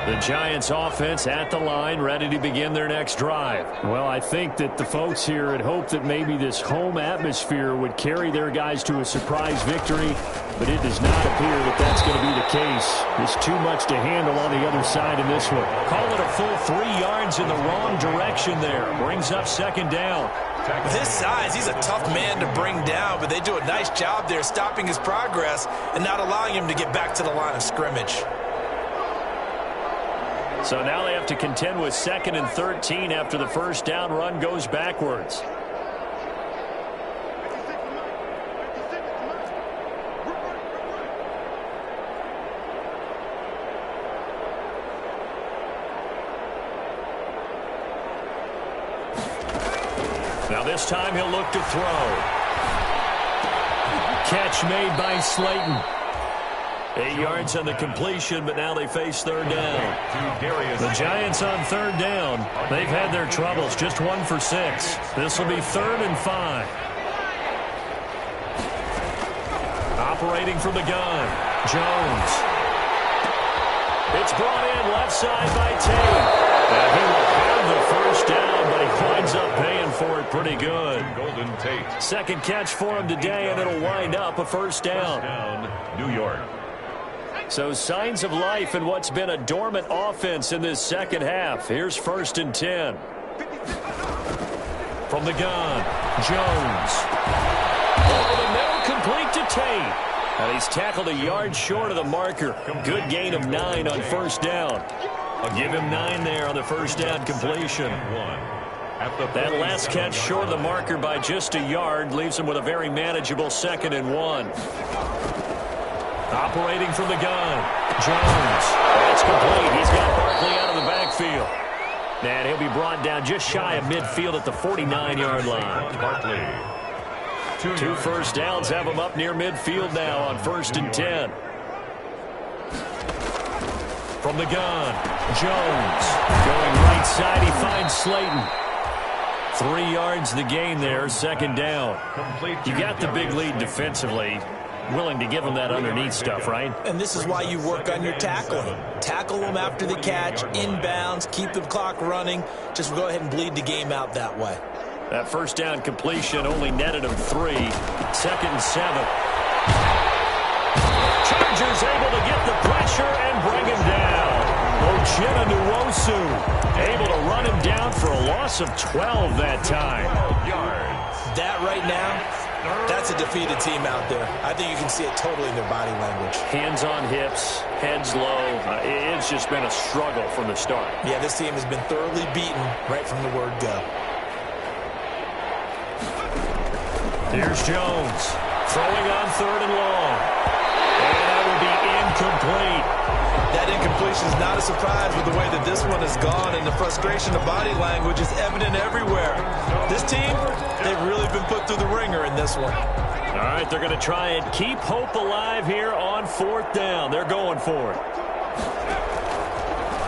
Speaker 1: The Giants offense at the line, ready to begin their next drive. Well, I think that the folks here had hoped that maybe this home atmosphere would carry their guys to a surprise victory, but it does not appear that that's going to be the case. There's too much to handle on the other side in this one. Call it a full 3 yards in the wrong direction there. Brings up 2nd down.
Speaker 5: With his size, he's a tough man to bring down, but they do a nice job there stopping his progress and not allowing him to get back to the line of scrimmage.
Speaker 1: So now they have to contend with 2nd and 13 after the 1st down run goes backwards. Now this time he'll look to throw. Catch made by Slayton. 8 yards on the completion, but now they face 3rd down. The Giants on 3rd down. They've had their troubles, just 1 for 6. This will be 3rd and 5. Operating from the gun, Jones. It's brought in left side by Tate. And he will have the 1st down, but he winds up paying for it pretty good.
Speaker 4: Golden Tate.
Speaker 1: 2nd catch for him today, and it'll wind up a 1st down.
Speaker 4: New York.
Speaker 1: So signs of life in what's been a dormant offense in this second half. Here's 1st and 10. From the gun, Jones. Over the middle, complete to Tate. And he's tackled a yard short of the marker. Good gain of 9 on 1st down. I'll give him 9 there on the 1st down completion. That last catch short of the marker by just a yard leaves him with a very manageable 2nd and 1. Operating from the gun, Jones. That's complete. He's got Barkley out of the backfield. And he'll be brought down just shy of midfield at the 49-yard line.
Speaker 4: Barkley.
Speaker 1: 2 first downs have him up near midfield now on 1st and 10. From the gun, Jones. Going right side, he finds Slayton. 3 yards the gain there, 2nd down. You got the big lead defensively. Willing to give them that underneath stuff, right?
Speaker 5: And this is why you work on your tackling. Tackle them after the catch, inbounds, keep the clock running. Just go ahead and bleed the game out that way.
Speaker 1: That 1st down completion only netted him 3. 2nd and 7. Chargers able to get the pressure and bring him down. Ochena Nwosu able to run him down for a loss of 12 that time.
Speaker 5: That right now, that's a defeated team out there. I think you can see it totally in their body language.
Speaker 1: Hands on hips, heads low. It's just been a struggle from the start.
Speaker 5: Yeah, this team has been thoroughly beaten right from the word go.
Speaker 1: Here's Jones. Throwing on 3rd and long. And that will be incomplete.
Speaker 5: That incompletion is not a surprise with the way that this one has gone, and the frustration of body language is evident everywhere. This team, they've really been put through the ringer in this one.
Speaker 1: All right, they're going to try and keep hope alive here on 4th down. They're going for it.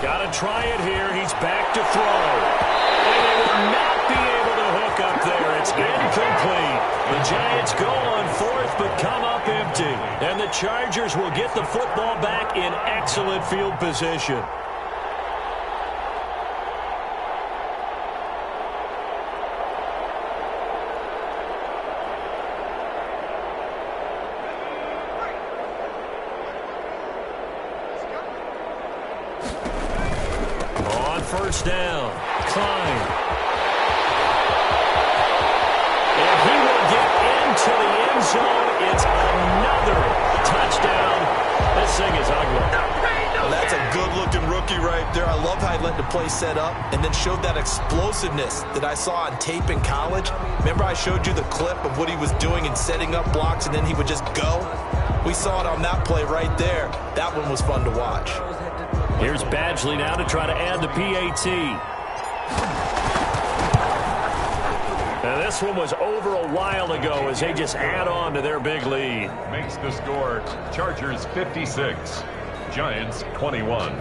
Speaker 1: Got to try it here. He's back to throw. And they will not be able to hook up there. It's incomplete. The Giants go on 4th but come up empty. And the Chargers will get the football back in excellent field position. On 1st down, Klein. And he will get into the end zone. It's another touchdown. This thing is ugly.
Speaker 5: That's a good-looking rookie right there. I love how he let the play set up and then showed that explosiveness that I saw on tape in college. Remember I showed you the clip of what he was doing and setting up blocks, and then he would just go? We saw it on that play right there. That one was fun to watch.
Speaker 1: Here's Badgley now to try to add the PAT. And this one was over a while ago as they just add on to their big lead.
Speaker 4: Makes the score Chargers 56, Giants 21.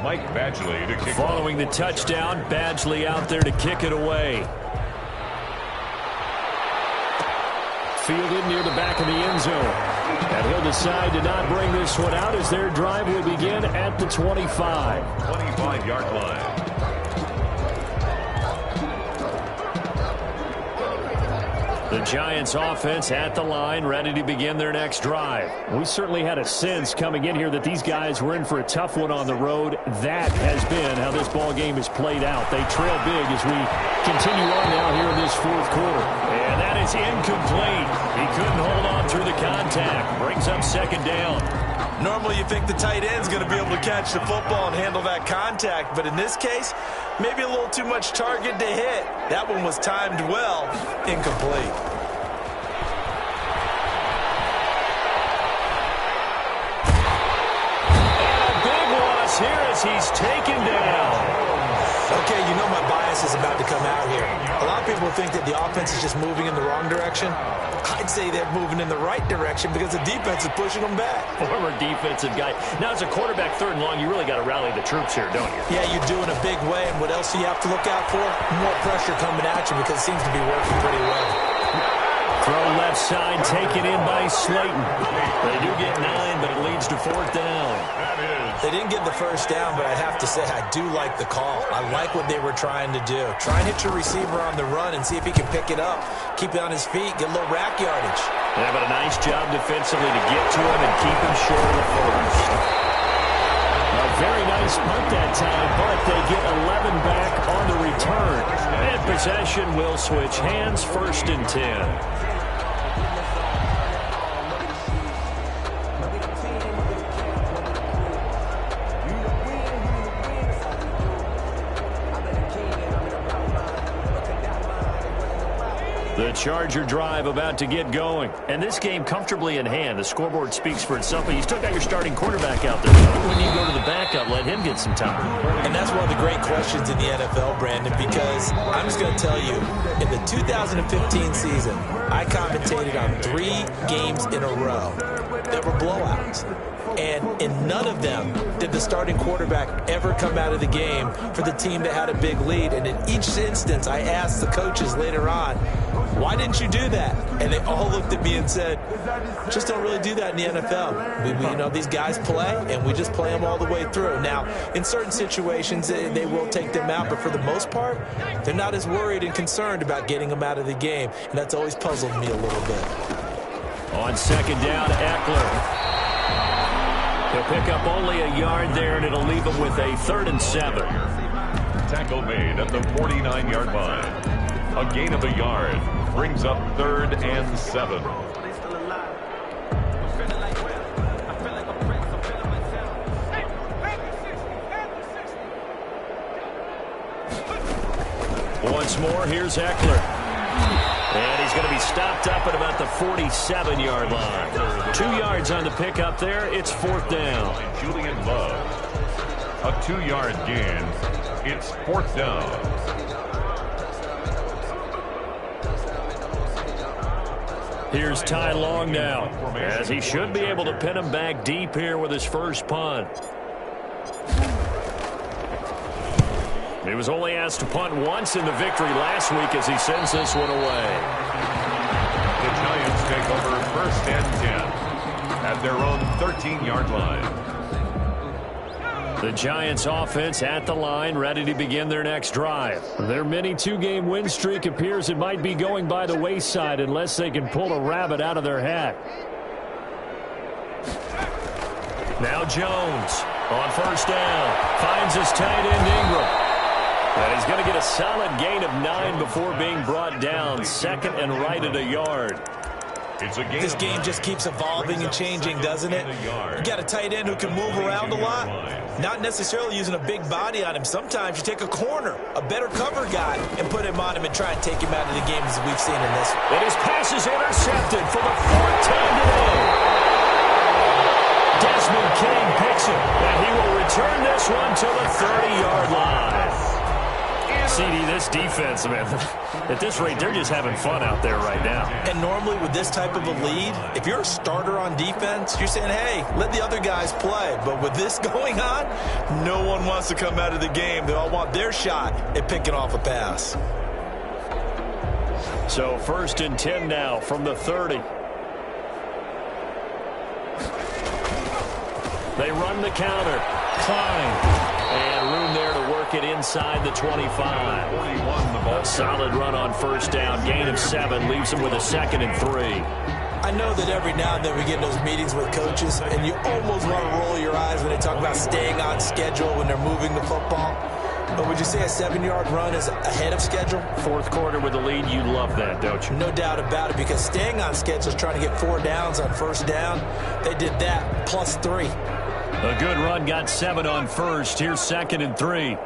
Speaker 4: Mike Badgley to kick.
Speaker 1: Following the touchdown, Badgley out there to kick it away. Fielded near the back of the end zone. And he'll decide to not bring this one out as their drive will begin at the 25.
Speaker 4: 25-yard line.
Speaker 1: The Giants offense at the line, ready to begin their next drive. We certainly had a sense coming in here that these guys were in for a tough one on the road. That has been how this ball game is played out. They trail big as we continue on now here in this 4th quarter. And that is incomplete. He couldn't hold on through the contact. Brings up 2nd down.
Speaker 5: Normally you think the tight end's going to be able to catch the football and handle that contact, but in this case, maybe a little too much target to hit. That one was timed well, incomplete.
Speaker 1: And a big loss here as he's taken down.
Speaker 5: Okay, you know my bias is about to come out here. A lot of people think that the offense is just moving in the wrong direction. I'd say they're moving in the right direction because the defense is pushing them back.
Speaker 1: Former defensive guy. Now, as a quarterback 3rd and long, you really got to rally the troops here, don't you?
Speaker 5: Yeah, you do in a big way, and what else do you have to look out for? More pressure coming at you because it seems to be working pretty well.
Speaker 1: Throw left side, taken in by Slayton. They do get 9, but it leads to 4th down.
Speaker 5: They didn't get the 1st down, but I have to say I do like the call. I like what they were trying to do. Try and hit your receiver on the run and see if he can pick it up. Keep it on his feet, get a little rack yardage.
Speaker 1: Yeah, but a nice job defensively to get to him and keep him short of the first. A very nice punt that time, but they get 11 back on the return. And possession will switch hands, 1st and 10. The Charger drive about to get going. And this game comfortably in hand. The scoreboard speaks for itself, but you still got your starting quarterback out there. When you go to the backup, let him get some time.
Speaker 5: And that's one of the great questions in the NFL, Brandon, because I'm just going to tell you, in the 2015 season, I commentated on 3 games in a row that were blowouts. And in none of them did the starting quarterback ever come out of the game for the team that had a big lead. And in each instance, I asked the coaches later on, why didn't you do that? And they all looked at me and said, just don't really do that in the NFL. These guys play, and we just play them all the way through. Now, in certain situations, they will take them out, but for the most part, they're not as worried and concerned about getting them out of the game. And that's always puzzled me a little bit.
Speaker 1: On 2nd down, Eckler. He'll pick up only a yard there, and it'll leave him with a 3rd and 7.
Speaker 4: Tackle made at the 49-yard line. A gain of a yard brings up 3rd and 7.
Speaker 1: Once more, here's Eckler. And he's going to be stopped up at about the 47-yard line. 2 yards on the pickup there. It's 4th down.
Speaker 4: Julian Love. A 2-yard gain. It's 4th down.
Speaker 1: Here's Ty Long now, as he should be able to pin him back deep here with his first punt. He was only asked to punt once in the victory last week as he sends this one away.
Speaker 4: The Giants take over 1st and 10 at their own 13-yard line.
Speaker 1: The Giants offense at the line, ready to begin their next drive. Their mini 2-game win streak appears it might be going by the wayside unless they can pull a rabbit out of their hat. Now Jones on 1st down. Finds his tight end Ingram. And he's going to get a solid gain of 9 before being brought down. 2nd and right at a yard.
Speaker 5: This game just keeps evolving and changing, doesn't it? You got a tight end who can move around a lot. Not necessarily using a big body on him. Sometimes you take a corner, a better cover guy, and put him on him and try and take him out of the game as we've seen in this one.
Speaker 1: And his pass is intercepted for the 4th time today. Desmond King picks it, and he will return this one to the 30-yard line. CD, this defense, man, at this rate, they're just having fun out there right now.
Speaker 5: And normally with this type of a lead, if you're a starter on defense, you're saying, hey, let the other guys play. But with this going on, no one wants to come out of the game. They all want their shot at picking off a pass.
Speaker 1: So 1st and 10 now from the 30. They run the counter. Klein. And room there to work it inside the 25. A solid run on 1st down. Gain of 7 leaves him with a 2nd and 3.
Speaker 5: I know that every now and then we get in those meetings with coaches, and you almost want to roll your eyes when they talk about staying on schedule when they're moving the football. But would you say a 7-yard run is ahead of schedule?
Speaker 1: 4th quarter with the lead, you love that, don't you?
Speaker 5: No doubt about it, because staying on schedule is trying to get 4 downs on 1st down. They did that plus 3.
Speaker 1: A good run, got 7 on 1st. Here's 2nd and 3.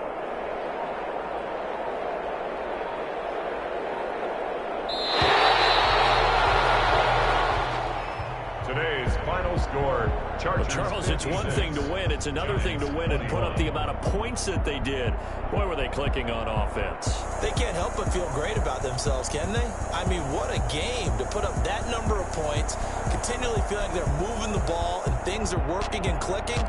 Speaker 4: Today's final score, Chargers.
Speaker 1: Well, Charles, it's one thing to win. It's another thing to win and put up the amount of points that they did. Boy, were they clicking on offense.
Speaker 5: They can't help but feel great about themselves, can they? I mean, what a game to put up that number of points, continually feel like they're moving the ball and things are working and clicking.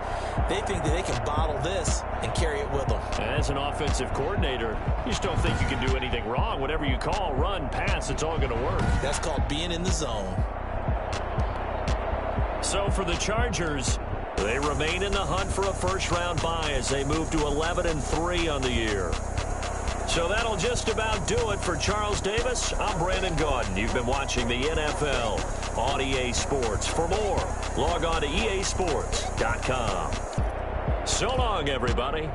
Speaker 5: They think that they can bottle this and carry it with them.
Speaker 1: As an offensive coordinator, you just don't think you can do anything wrong. Whatever you call, run, pass, it's all going to work.
Speaker 5: That's called being in the zone.
Speaker 1: So for the Chargers, they remain in the hunt for a first-round bye as they move to 11-3 on the year. So that'll just about do it for Charles Davis. I'm Brandon Gaudin. You've been watching the NFL on EA Sports. For more, log on to easports.com. So long, everybody.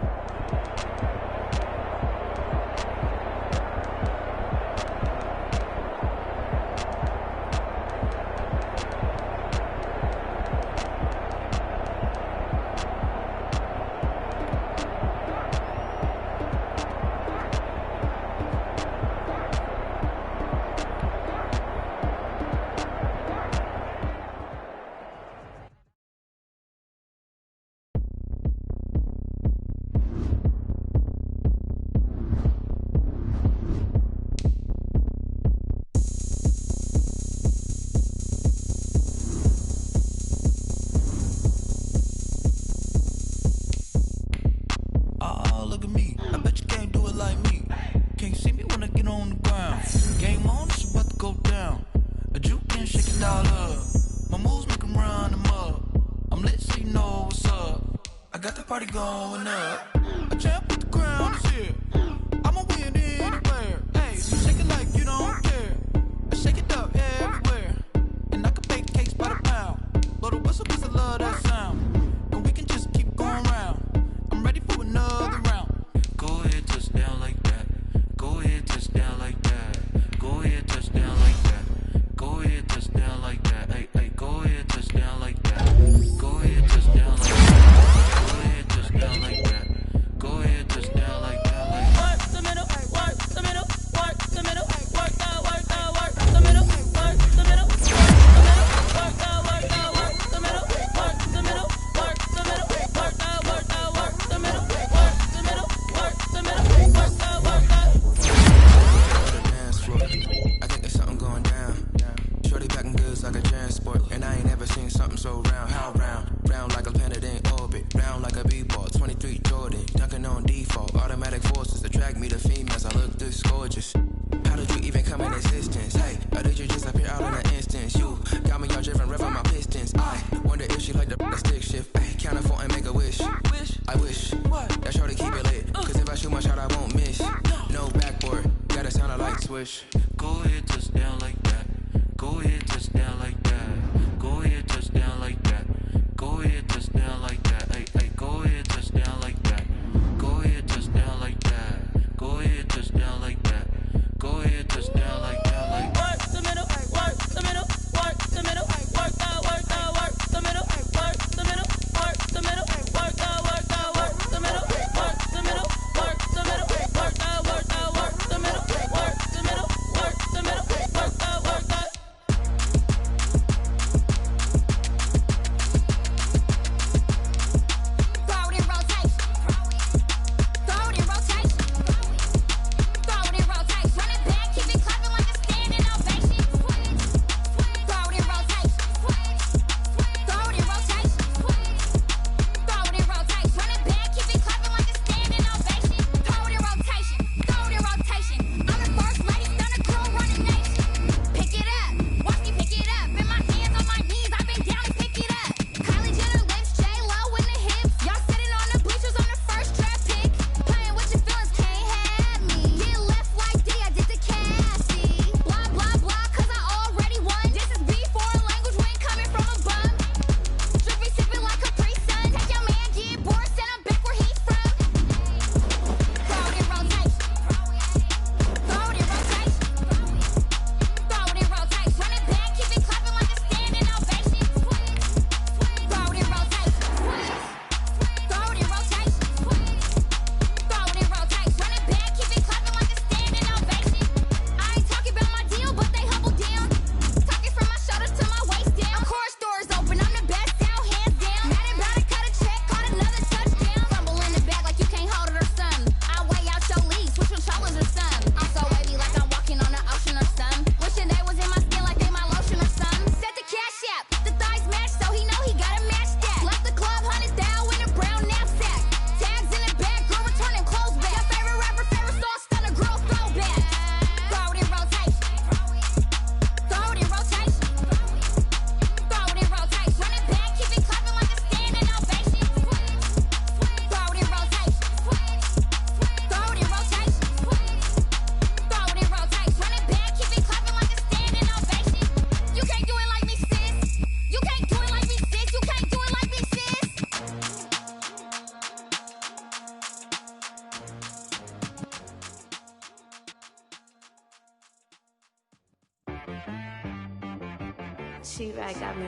Speaker 6: She-Rag got me.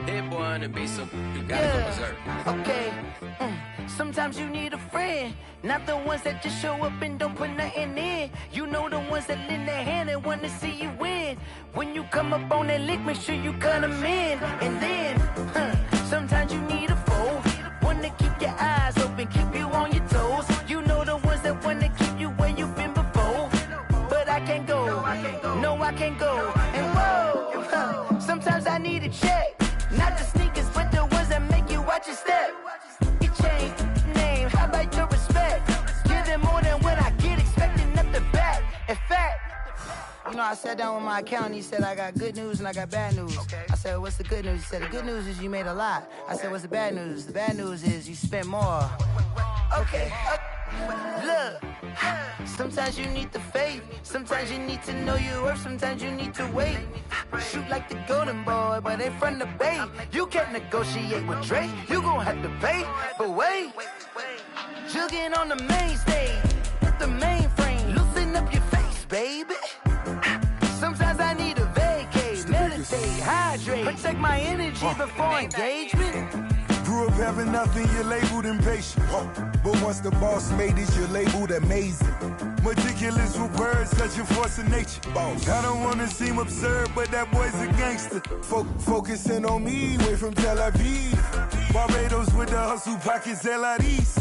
Speaker 7: Hit boy to be so you gotta go berserk.
Speaker 8: Okay. Sometimes you need a friend, not the ones that just show up and don't put nothing in. You know the ones that lend their hand and want to see you win. When you come up on that lick, make sure you cut them in. And then, sometimes you need a foe, one to keep your eyes open, keep you on your toes. You know the ones that want to keep you where you've been before. But I can't go, no I can't go. And whoa, sometimes I need a check. Not the sneakers, but the ones that make you watch your step. It changed name, how about your respect? Give them more than what I get, expecting nothing back. In fact, you know, I sat down with my accountant, he said, I got good news and I got bad news. I said, what's the good news? He said, the good news is you made a lot. I said, what's the bad news? The bad news is you spent more. Okay. Look, sometimes you need the faith, sometimes you need to know your worth, sometimes you need to wait. Shoot like the golden boy, but ain't from the bay. You can't negotiate with Drake, you gon' have to pay. But wait, jugging on the main stage with the mainframe, loosen up your face, baby. Sometimes I need a vacate, meditate, hydrate, protect my energy before engagement.
Speaker 3: Grew up having nothing, you're labeled impatient. But once the boss made it, you're labeled amazing. Meticulous with words, such a force of nature. I don't wanna seem absurd, but that boy's a gangster. Focusing on me, way from Tel Aviv. Barbados with the hustle pockets, LIDs.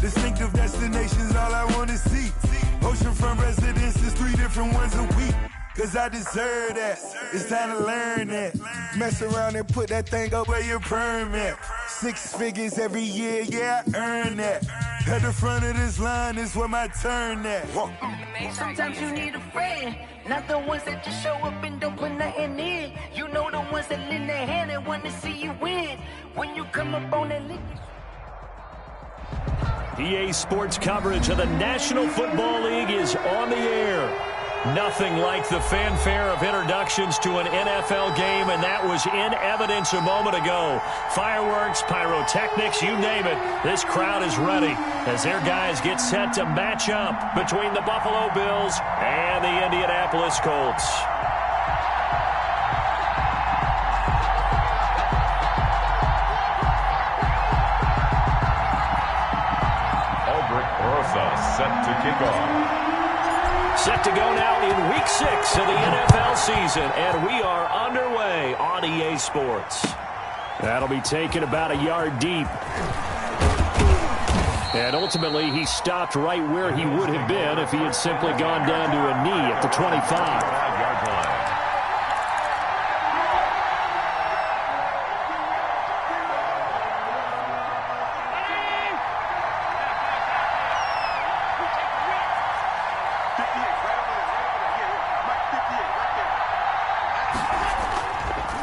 Speaker 3: Distinctive destinations, all I wanna see. Oceanfront residences, 3 different ones a week. Cause I deserve that, it's time to learn that. Mess around and put that thing up where your permit. 6 figures every year, yeah, I earn that. At the front of this line is where my turn at.
Speaker 8: Sometimes you need a friend, not the ones that just show up and don't put nothing in. You know the ones that lend their hand and want to see you win. When you come up on that lick.
Speaker 1: EA Sports coverage of the National Football League is on the air. Nothing like the fanfare of introductions to an NFL game, and that was in evidence a moment ago. Fireworks, pyrotechnics, you name it. This crowd is ready as their guys get set to match up between the Buffalo Bills and the Indianapolis Colts.
Speaker 4: Albert Rosa set to kick off.
Speaker 1: Set to go now in Week 6 of the NFL season, and we are underway on EA Sports. That'll be taken about a yard deep. And ultimately, he stopped right where he would have been if he had simply gone down to a knee at the 25.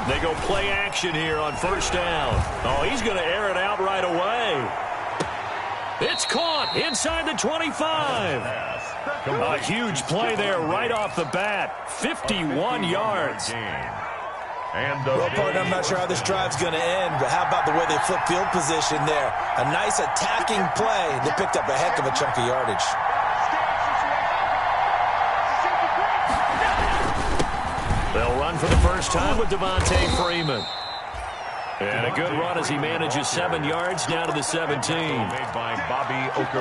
Speaker 1: They go play action here on first down. Oh, he's going to air it out right away. It's caught inside the 25. A huge play there right off the bat. 51 yards.
Speaker 5: Well, partner, I'm not sure how this drive's going to end, but how about the way they flip field position there? A nice attacking play. They picked up a heck of a chunk of yardage.
Speaker 1: They'll run for the first time with Devontae Freeman. And a good run as he manages 7 yards down to the 17.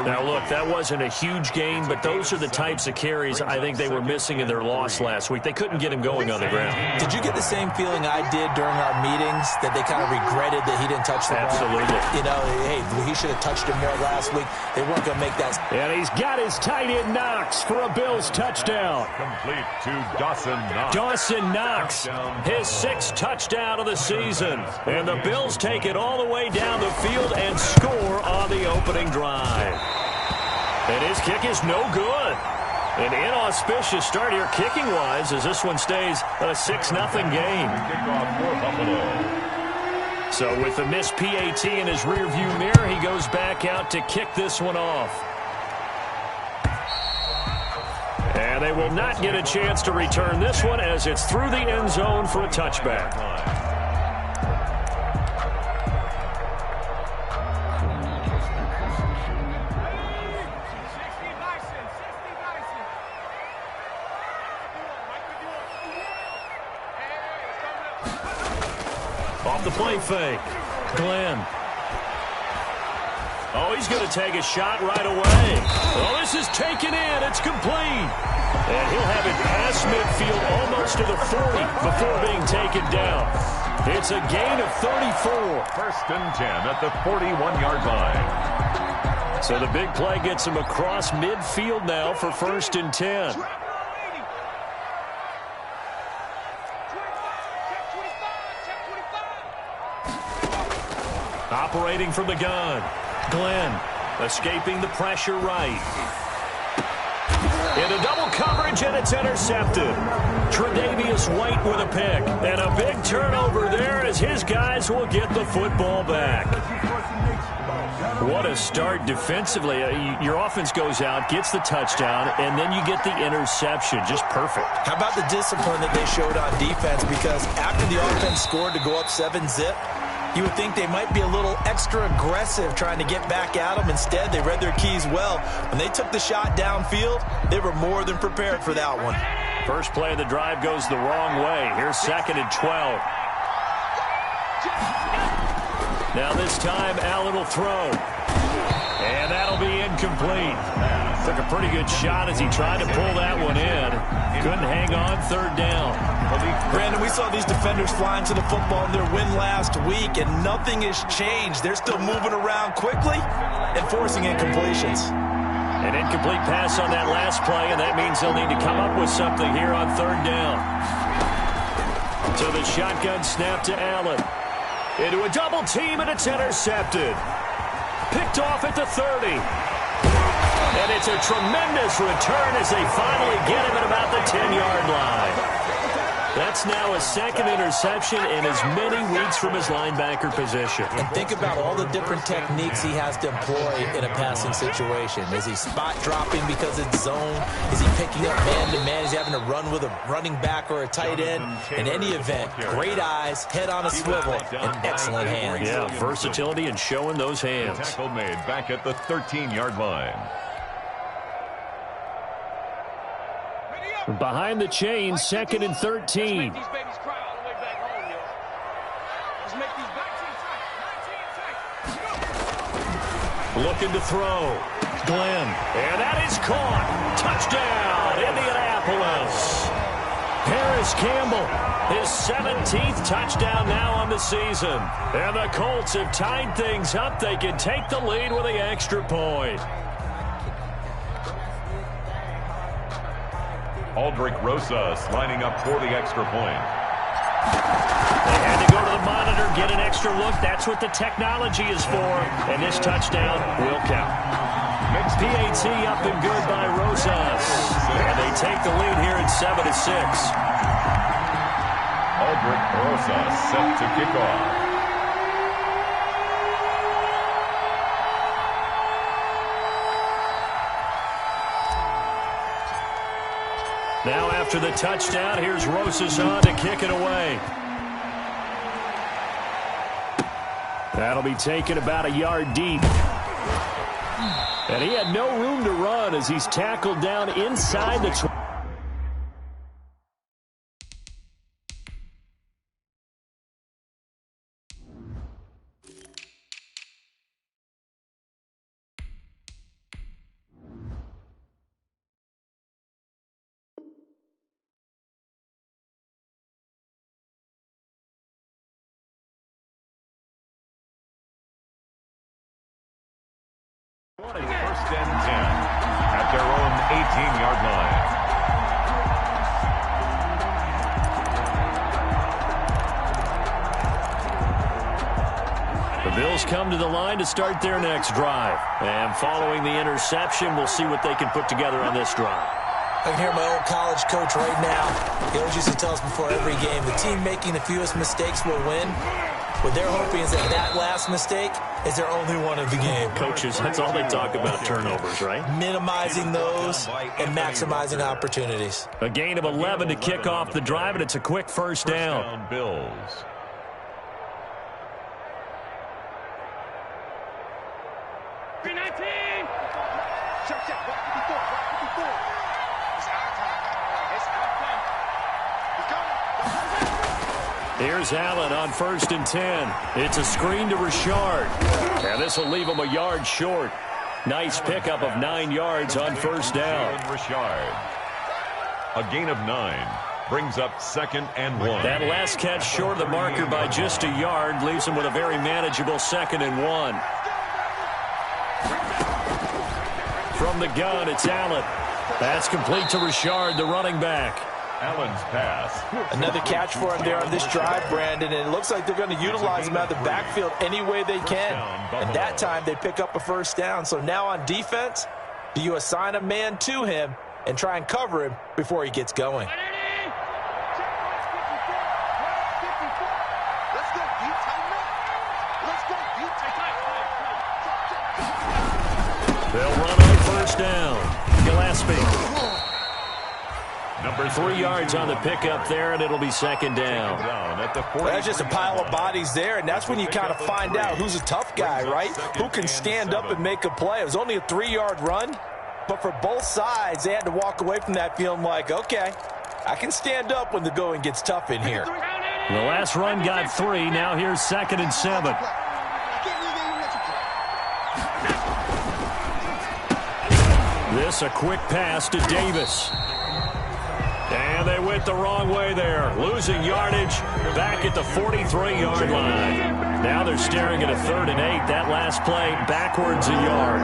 Speaker 1: Now, look, that wasn't a huge gain, but those are the types of carries I think they were missing in their loss last week. They couldn't get him going on the ground.
Speaker 5: Did you get the same feeling I did during our meetings, that they kind of regretted that he didn't touch the ball?
Speaker 1: Absolutely.
Speaker 5: You know, hey, he should have touched him more last week. They weren't going to make that.
Speaker 1: And he's got his tight end Knox for a Bills touchdown.
Speaker 4: Complete to Dawson Knox.
Speaker 1: Dawson Knox, his 6th touchdown of the season. And the Bills take it all the way down the field and score on the opening drive. And his kick is no good. An inauspicious start here kicking-wise as this one stays a 6-0 game.
Speaker 4: Kickoff for Buffalo.
Speaker 1: So with the missed PAT in his rearview mirror, he goes back out to kick this one off. And they will not get a chance to return this one as it's through the end zone for a touchback. off the play fake. Glenn. Oh, he's going to take a shot right away. Oh, this is taken in. It's complete. And he'll have it past midfield almost to the 40 before being taken down. It's a gain of 34.
Speaker 4: First and 10 at the 41-yard line.
Speaker 1: So the big play gets him across midfield now for first and 10. Operating from the gun. Glenn escaping the pressure right. Into double coverage, and it's intercepted. Tre'Davious White with a pick. And a big turnover there as his guys will get the football back. What a start defensively. Your offense goes out, gets the touchdown, and then you get the interception. Just perfect. How about the discipline that they showed on defense? Because after the offense scored to go up 7-zip, you would think they might be a little extra aggressive trying to get back at them. Instead, they read their keys well. When they took the shot downfield, they were more than prepared for that one. First play of the drive goes the wrong way. Here's second and 12. Now this time, Allen will throw. And that'll be incomplete. Took a pretty good shot as he tried to pull that one in. Couldn't hang on, third down. Brandon, we saw these defenders flying to the football in their win last week, and nothing has changed. They're still moving around quickly and forcing incompletions. An incomplete pass on that last play, and that means they'll need to come up with something here on third down. So the shotgun snap to Allen. Into a double team, and it's intercepted. Picked off at the 30. And it's a tremendous return as they finally get him at about the 10-yard line. That's now a second interception in as many weeks from his linebacker position.
Speaker 5: And think about all the different techniques he has to employ in a passing situation. Is he spot dropping because it's zone? Is he picking up man-to-man? Is he having to run with a running back or a tight end? In any event, great eyes, head on a swivel, and excellent hands.
Speaker 1: Yeah, versatility and showing those hands.
Speaker 4: Tackle made back at the 13-yard line.
Speaker 1: Behind the chain, second and 13. Looking to throw. Glenn. And that is caught. Touchdown, Indianapolis. Harris Campbell, his 17th touchdown now on the season. And the Colts have tied things up. They can take the lead with the extra point.
Speaker 4: Aldrich Rosas lining up for the extra point.
Speaker 1: They had to go to the monitor, get an extra look. That's what the technology is for. And this touchdown will count. PAT up and good by Rosas. And they take the lead here at 7-6.
Speaker 4: Aldrich Rosas set to kick off.
Speaker 1: Now after the touchdown, here's Rosas on to kick it away. That'll be taken about a yard deep. And he had no room to run as he's tackled down inside the 20.
Speaker 4: First and 10 at their own 18-yard line.
Speaker 1: The Bills come to the line to start their next drive. And following the interception, we'll see what they can put together on this drive.
Speaker 5: I can hear my old college coach right now. He always used to tell us before every game, the team making the fewest mistakes will win. What they're hoping is that last mistake is their only one of the game.
Speaker 1: Coaches, that's all they talk about, turnovers, right?
Speaker 5: Minimizing those and maximizing opportunities.
Speaker 1: A gain of 11 to kick off the drive, and it's a quick first down.
Speaker 4: Bills.
Speaker 1: Here's Allen on 1st and 10. It's a screen to Richard. And this will leave him a yard short. Nice pickup of 9 yards on 1st down.
Speaker 4: Richard. A gain of 9 brings up 2nd and 1.
Speaker 1: That last catch short of the marker by just a yard leaves him with a very manageable 2nd and 1. From the gun, it's Allen. That's complete to Richard, the running back.
Speaker 4: Allen's pass.
Speaker 5: Another catch for him there on this drive, Brandon, and it looks like they're going to utilize him out of the backfield any way they can. And that time they pick up a 1st down. So now on defense, do you assign a man to him and try and cover him before he gets going?
Speaker 1: They'll run on 1st down. Gillespie.
Speaker 4: Number
Speaker 1: 3 yards on the pickup there, and it'll be 2nd down.
Speaker 5: That's just a pile of bodies there, and that's when you kind of find out who's a tough guy, right? Who can stand up and make a play. It was only a 3-yard run, but for both sides, they had to walk away from that feeling like, okay, I can stand up when the going gets tough in here.
Speaker 1: The last run got 3. Now here's 2nd and 7. This a quick pass to Davis. And they went the wrong way there. Losing yardage back at the 43-yard line. Now they're staring at a 3rd and 8. That last play backwards a yard.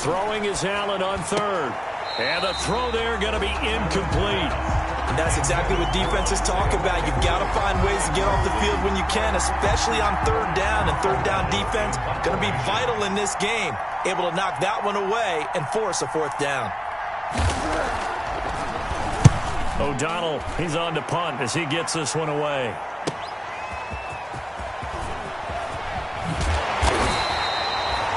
Speaker 1: Throwing is Allen on 3rd. And the throw there going to be incomplete.
Speaker 5: And that's exactly what defenses talk about. You've got to find ways to get off the field when you can, especially on 3rd down. And 3rd down defense going to be vital in this game. Able to knock that one away and force a 4th down.
Speaker 1: O'Donnell, he's on to punt as he gets this one away.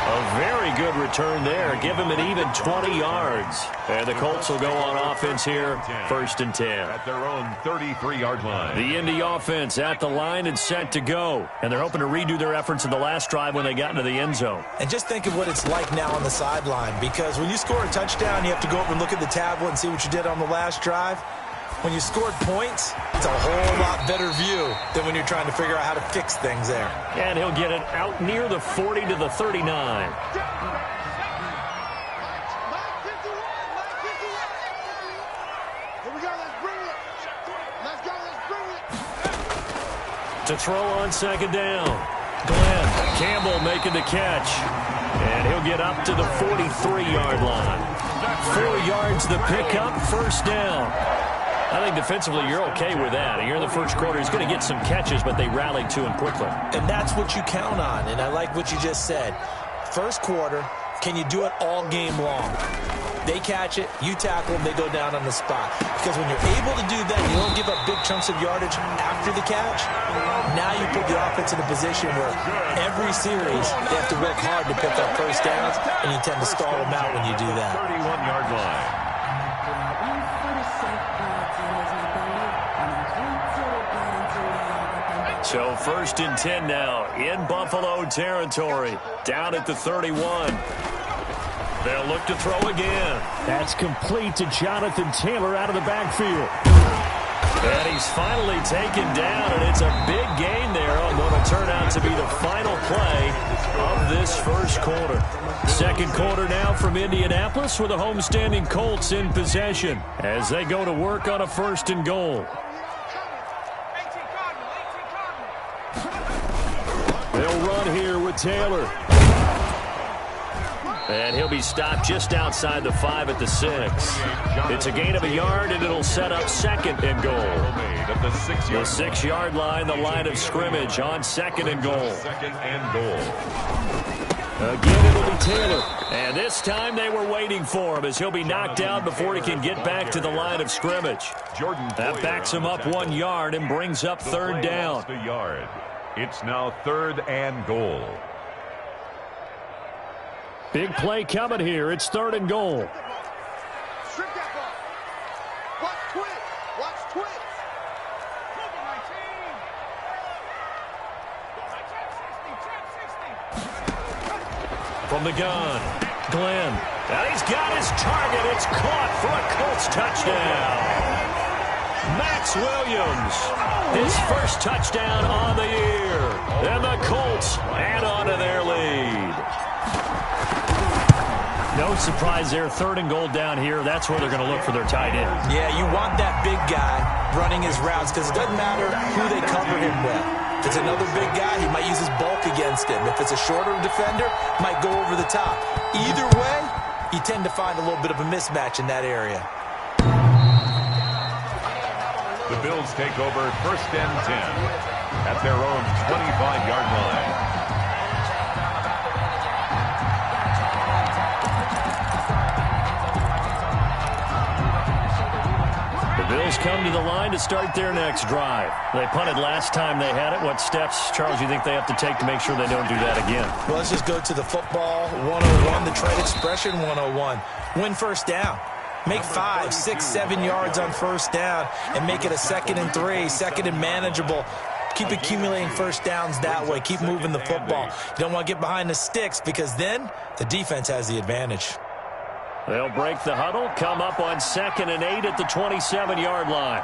Speaker 1: A very good return there. Give him an even 20 yards. And the Colts will go on offense here, 1st and 10.
Speaker 4: At their own 33-yard line.
Speaker 1: The Indy offense at the line and set to go. And they're hoping to redo their efforts in the last drive when they got into the end zone.
Speaker 5: And just think of what it's like now on the sideline, because when you score a touchdown, you have to go up and look at the tablet and see what you did on the last drive. When you scored points, it's a whole lot better view than when you're trying to figure out how to fix things there.
Speaker 1: And he'll get it out near the 40 to the 39. To throw on 2nd down. Glenn Campbell making the catch. And he'll get up to the 43-yard line. 4 yards the pickup, 1st down. I think defensively you're okay with that. Here in the 1st quarter, he's going to get some catches, but they rallied to him quickly.
Speaker 5: And that's what you count on, and I like what you just said. 1st quarter, can you do it all game long? They catch it, you tackle them, they go down on the spot. Because when you're able to do that, you don't give up big chunks of yardage after the catch. Now you put the offense in a position where every series they have to work hard to pick up 1st downs, and you tend to stall them out when you do that.
Speaker 4: 31-yard line.
Speaker 1: So 1st and 10 now in Buffalo territory. Down at the 31. They'll look to throw again. That's complete to Jonathan Taylor out of the backfield. And he's finally taken down, and it's a big gain there on what will turn out to be the final play of this 1st quarter. 2nd quarter now from Indianapolis with the homestanding Colts in possession as they go to work on a 1st and goal. They'll run here with Taylor. And he'll be stopped just outside the 5 at the 6. It's a gain of a yard, and it'll set up 2nd and goal. The 6-yard line, the line of scrimmage on 2nd and goal.
Speaker 4: 2nd and goal.
Speaker 1: Again, it'll be Taylor. And this time they were waiting for him as he'll be knocked down before he can get back to the line of scrimmage. That backs him up 1 yard and brings up 3rd down.
Speaker 4: It's now 3rd and goal.
Speaker 1: Big play coming here. It's 3rd and goal.
Speaker 3: Strip that ball. Watch twitch. Watch twitch.
Speaker 1: from the gun. Glenn. And he's got his target. It's caught for a Colts touchdown. Max Williams, his first touchdown on the year. And the Colts add on to their lead. No surprise there. 3rd and goal down here. That's where they're going to look for their tight end.
Speaker 5: Yeah, you want that big guy running his routes because it doesn't matter who they cover him with. If it's another big guy, he might use his bulk against him. If it's a shorter defender, might go over the top. Either way, you tend to find a little bit of a mismatch in that area.
Speaker 4: The Bills take over 1st and 10 at their own 25-yard line.
Speaker 1: The Bills come to the line to start their next drive. They punted last time they had it. What steps, Charles, you think they have to take to make sure they don't do that again?
Speaker 5: Well, let's just go to the football 101, the trade expression 101. Win 1st down. Make 5, 6, 7 yards on 1st down and make it a 2nd and 3, 2nd and manageable. Keep accumulating 1st downs that way. Keep moving the football. You don't want to get behind the sticks because then the defense has the advantage.
Speaker 1: They'll break the huddle, come up on 2nd and 8 at the 27-yard line.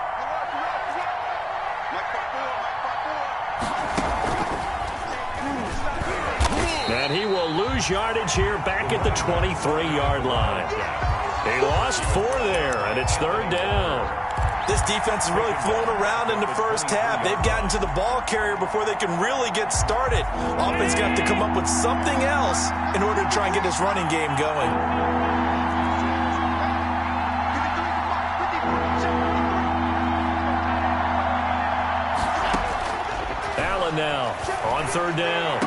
Speaker 1: And he will lose yardage here back at the 23-yard line. He lost 4 there, and it's 3rd down.
Speaker 5: This defense is really flown around in the first half. They've gotten to the ball carrier before they can really get started. Offense got to come up with something else in order to try and get this running game going.
Speaker 1: Allen now on 3rd down.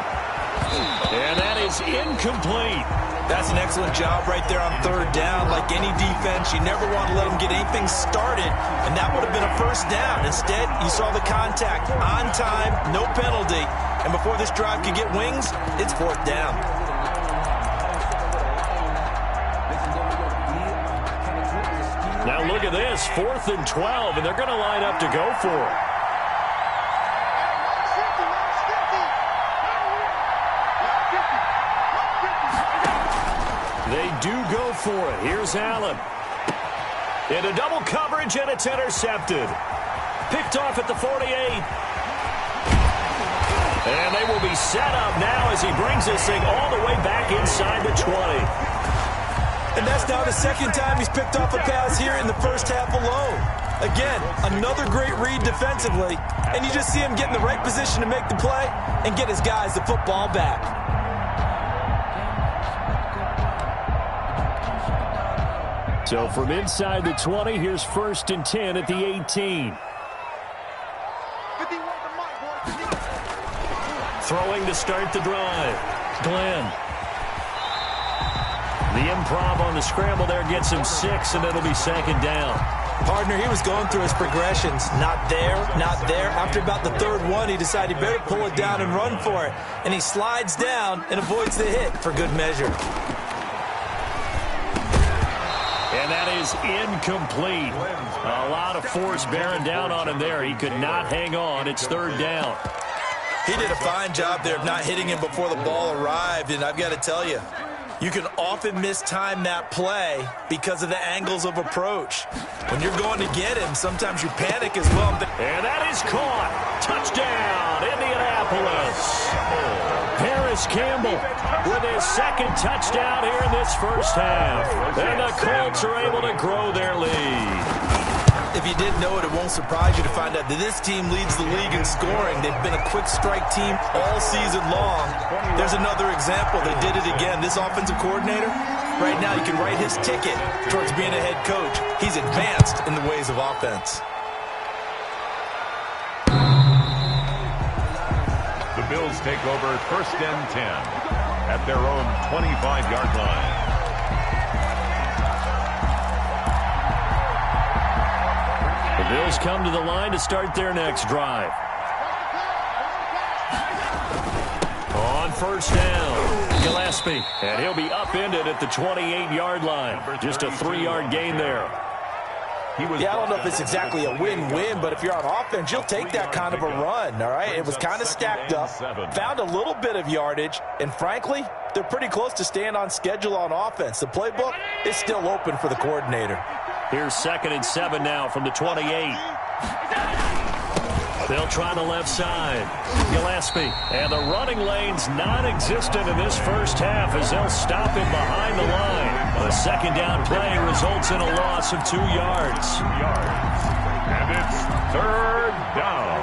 Speaker 1: And that is incomplete.
Speaker 5: That's an excellent job right there on 3rd down. Like any defense, you never want to let them get anything started, and that would have been a 1st down. Instead, you saw the contact on time, no penalty, and before this drive could get wings, it's 4th down.
Speaker 1: Now look at this, 4th and 12, and they're going to line up to go for it. They do go for it. Here's Allen. Into double coverage, and it's intercepted. Picked off at the 48. And they will be set up now as he brings this thing all the way back inside the 20.
Speaker 5: And that's now the 2nd time he's picked off a pass here in the first half alone. Again, another great read defensively, and you just see him get in the right position to make the play and get his guys the football back.
Speaker 1: So from inside the 20, here's 1st and 10 at the 18. Throwing to start the drive. Glenn. The improv on the scramble there gets him 6, and it'll be 2nd down.
Speaker 5: Partner, he was going through his progressions. Not there, not there. After about the 3rd one, he decided he better pull it down and run for it. And he slides down and avoids the hit for good measure.
Speaker 1: And that is incomplete. A lot of force bearing down on him there. He could not hang on. It's 3rd down.
Speaker 5: He did a fine job there of not hitting him before the ball arrived. And I've got to tell you, you can often mistime that play because of the angles of approach. When you're going to get him, sometimes you panic as well.
Speaker 1: And that is caught. Touchdown, Indianapolis. Paris Campbell with his 2nd touchdown here in this first half. And the Colts are able to grow their lead.
Speaker 5: If you didn't know it, it won't surprise you to find out that this team leads the league in scoring. They've been a quick strike team all season long. There's another example. They did it again. This offensive coordinator, right now you can write his ticket towards being a head coach. He's advanced in the ways of offense.
Speaker 4: The Bills take over 1st and 10 at their own 25-yard line.
Speaker 1: The Bills come to the line to start their next drive. On 1st down, Gillespie, and he'll be upended at the 28-yard line. Just a 3-yard gain there.
Speaker 5: Yeah, I don't know if it's exactly a win-win, but if you're on offense, you'll take that kind of a run, all right? It was kind of stacked up, found a little bit of yardage, and frankly, they're pretty close to staying on schedule on offense. The playbook is still open for the coordinator.
Speaker 1: Here's 2nd and 7 now from the 28. They'll try the left side. Gillespie. And the running lane's non-existent in this first half as they'll stop him behind the line. The second down play results in a loss of 2 yards.
Speaker 4: And it's 3rd down.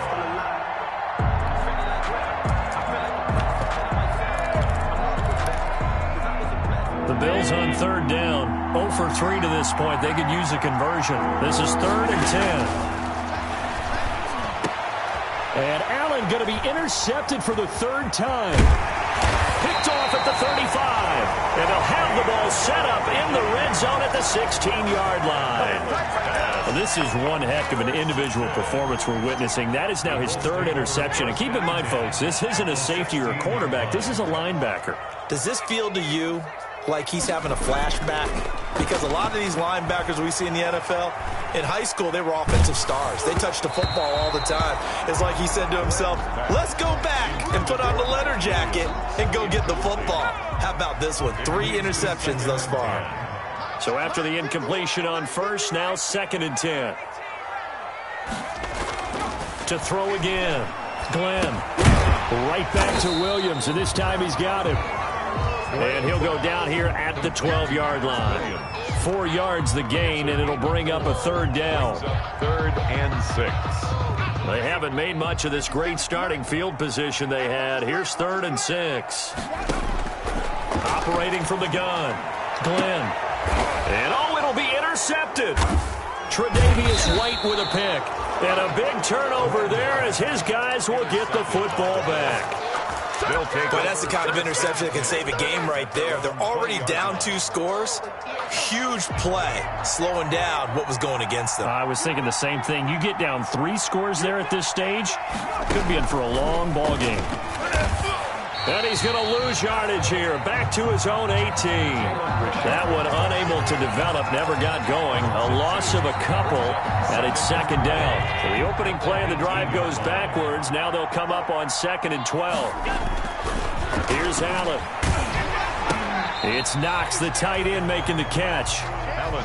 Speaker 1: The Bills on 3rd down. 0 for 3 to this point. They could use a conversion. This is 3rd and 10. And Allen going to be intercepted for the 3rd time. Picked off at the 35. And they'll have the ball set up in the red zone at the 16-yard line. Well, this is one heck of an individual performance we're witnessing. That is now his 3rd interception. And keep in mind, folks, this isn't a safety or a cornerback. This is a linebacker.
Speaker 5: Does this feel to you like he's having a flashback? Because a lot of these linebackers we see in the NFL, in high school, they were offensive stars. They touched the football all the time. It's like he said to himself, let's go back and put on the leather jacket and go get the football. How about this one? 3 interceptions thus far.
Speaker 1: So after the incompletion on first, now 2nd and 10. To throw again. Glenn. Right back to Williams, and this time he's got him. And he'll go down here at the 12-yard line. 4 yards the gain, and it'll bring up a 3rd down.
Speaker 4: 3rd and 6.
Speaker 1: They haven't made much of this great starting field position they had. Here's 3rd and 6. Operating from the gun. Glenn. And it'll be intercepted. Tre'Davious White with a pick. And a big turnover there as his guys will get the football back.
Speaker 5: But that's the kind of interception that can save a game right there. They're already down 2 scores. Huge play, slowing down what was going against them.
Speaker 1: I was thinking the same thing. You get down 3 scores there at this stage, could be in for a long ball game. And he's going to lose yardage here. Back to his own 18. That one unable to develop, never got going. A loss of a couple, and it's 2nd down. So the opening play of the drive goes backwards. Now they'll come up on 2nd and 12. Here's Allen. It's Knox, the tight end, making the catch.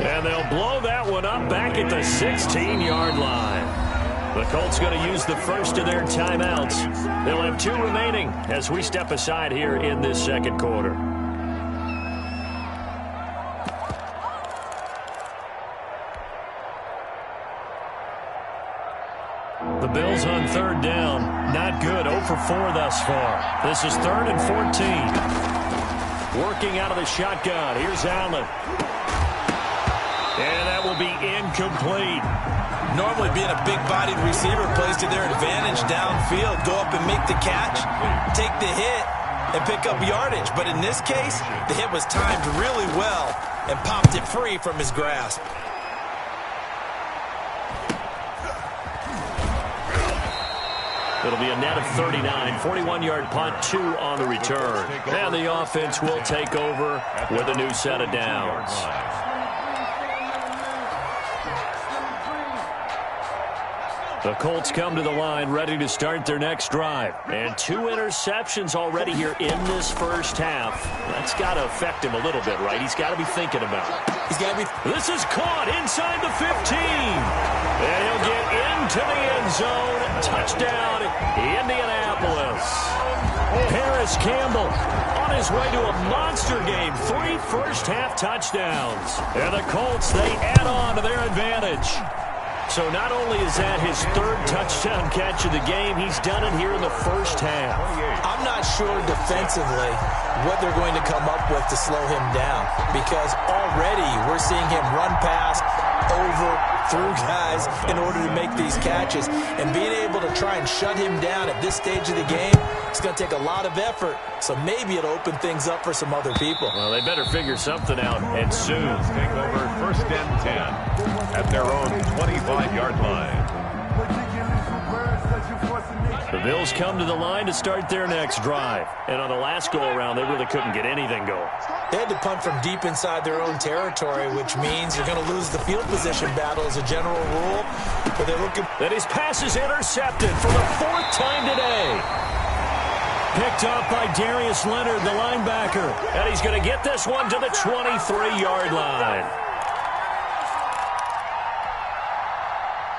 Speaker 1: And they'll blow that one up back at the 16-yard line. The Colts going to use the first of their timeouts. They'll have 2 remaining as we step aside here in this 2nd quarter. The Bills on 3rd down. Not good. 0 for 4 thus far. This is 3rd and 14. Working out of the shotgun. Here's Allen. And that will be incomplete.
Speaker 5: Normally being a big-bodied receiver plays to their advantage downfield. Go up and make the catch, take the hit, and pick up yardage. But in this case, the hit was timed really well and popped it free from his grasp.
Speaker 1: It'll be a net of 39, 41-yard punt, 2 on the return. And the offense will take over with a new set of downs. The Colts come to the line ready to start their next drive. And 2 interceptions already here in this first half. That's got to affect him a little bit, right? He's got to be thinking about it.
Speaker 5: He's got to be.
Speaker 1: This is caught inside the 15. And he'll get into the end zone. Touchdown, Indianapolis. Paris Campbell on his way to a monster game. 3 first-half touchdowns. And the Colts, they add on to their advantage. So not only is that his 3rd touchdown catch of the game, he's done it here in the first half.
Speaker 5: I'm not sure defensively what they're going to come up with to slow him down, because already we're seeing him run past, over, through guys in order to make these catches. And being able to try and shut him down at this stage of the game, it's going to take a lot of effort. So maybe it'll open things up for some other people.
Speaker 1: Well, they better figure something out, and soon.
Speaker 4: Take over 1st and 10 at their own 25-yard line.
Speaker 3: Ridiculous words that you forcing me.
Speaker 1: The Bills come to the line to start their next drive. And on the last go-around, they really couldn't get anything going.
Speaker 5: They had to punt from deep inside their own territory, which means you're going to lose the field position battle as a general rule. But they're looking.
Speaker 1: Then his pass is intercepted for the 4th time today. Picked up by Darius Leonard, the linebacker. And he's going to get this one to the 23-yard line.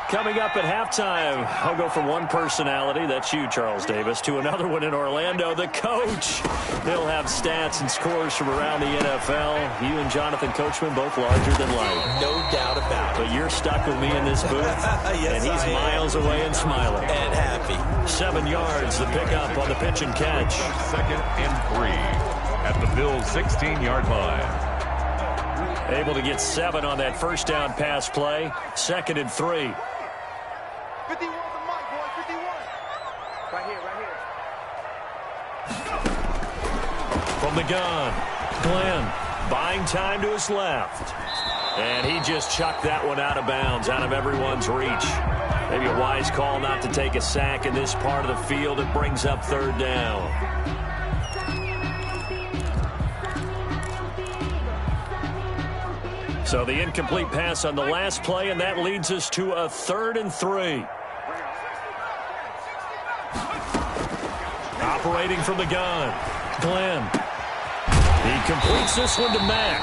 Speaker 1: Coming up at halftime, I'll go from one personality, that's you, Charles Davis, to another one in Orlando, the coach. He'll have stats and scores from around the NFL. You and Jonathan Coachman both larger than life.
Speaker 5: No doubt about it.
Speaker 1: But you're stuck with me in this booth,
Speaker 5: yes,
Speaker 1: and he's miles away and smiling.
Speaker 5: And happy.
Speaker 1: 7 yards, the pickup on the pitch and catch.
Speaker 4: 2nd and 3 at the Bills' 16-yard line.
Speaker 1: Able to get 7 on that first down pass play. 2nd and 3.
Speaker 3: 51 the mic, boy, 51. Right here.
Speaker 1: From the gun, Glenn buying time to his left. And he just chucked that one out of bounds, out of everyone's reach. Maybe a wise call not to take a sack in this part of the field. It brings up 3rd down. So the incomplete pass on the last play, and that leads us to a 3rd and 3. Operating from the gun, Glenn. He completes this one to Mack.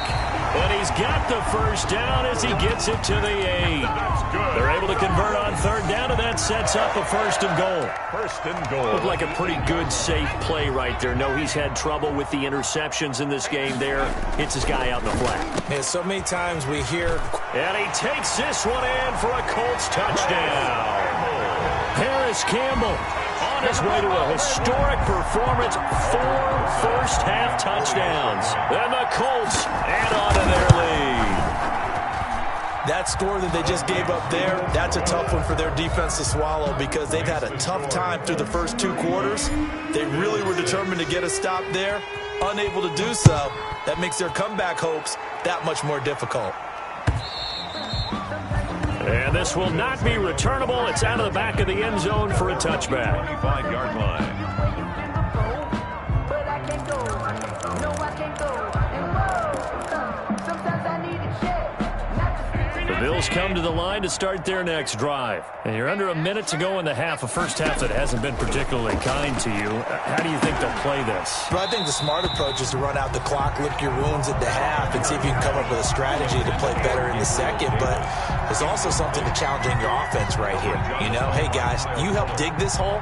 Speaker 1: And he's got the first down as he gets it to the 8. They're able to convert on 3rd down, and that sets up a 1st and goal.
Speaker 4: 1st and goal.
Speaker 1: Looked like a pretty good, safe play right there. No, he's had trouble with the interceptions in this game there. Hits his guy out in the flat.
Speaker 5: Yeah, so many times we hear.
Speaker 1: And he takes this one in for a Colts touchdown. Harris Campbell on his way to a historic performance. 4 first-half touchdowns. And the Colts add on to their lead.
Speaker 5: That score that they just gave up there, that's a tough one for their defense to swallow because they've had a tough time through the first 2 quarters. They really were determined to get a stop there. Unable to do so, that makes their comeback hopes that much more difficult.
Speaker 1: And this will not be returnable. It's out of the back of the end zone for a touchback.
Speaker 4: 25-yard line.
Speaker 8: But I can't go. No, I can't go. And whoa, sometimes I need a check.
Speaker 1: The Bills come to the line to start their next drive. And you're under a minute to go in the half, a first half that hasn't been particularly kind to you. How do you think they'll play this?
Speaker 5: Well, I think the smart approach is to run out the clock, lick your wounds at the half, and see if you can come up with a strategy to play better in the second. But there's also something to challenging your offense right here. You know, hey, guys, you help dig this hole.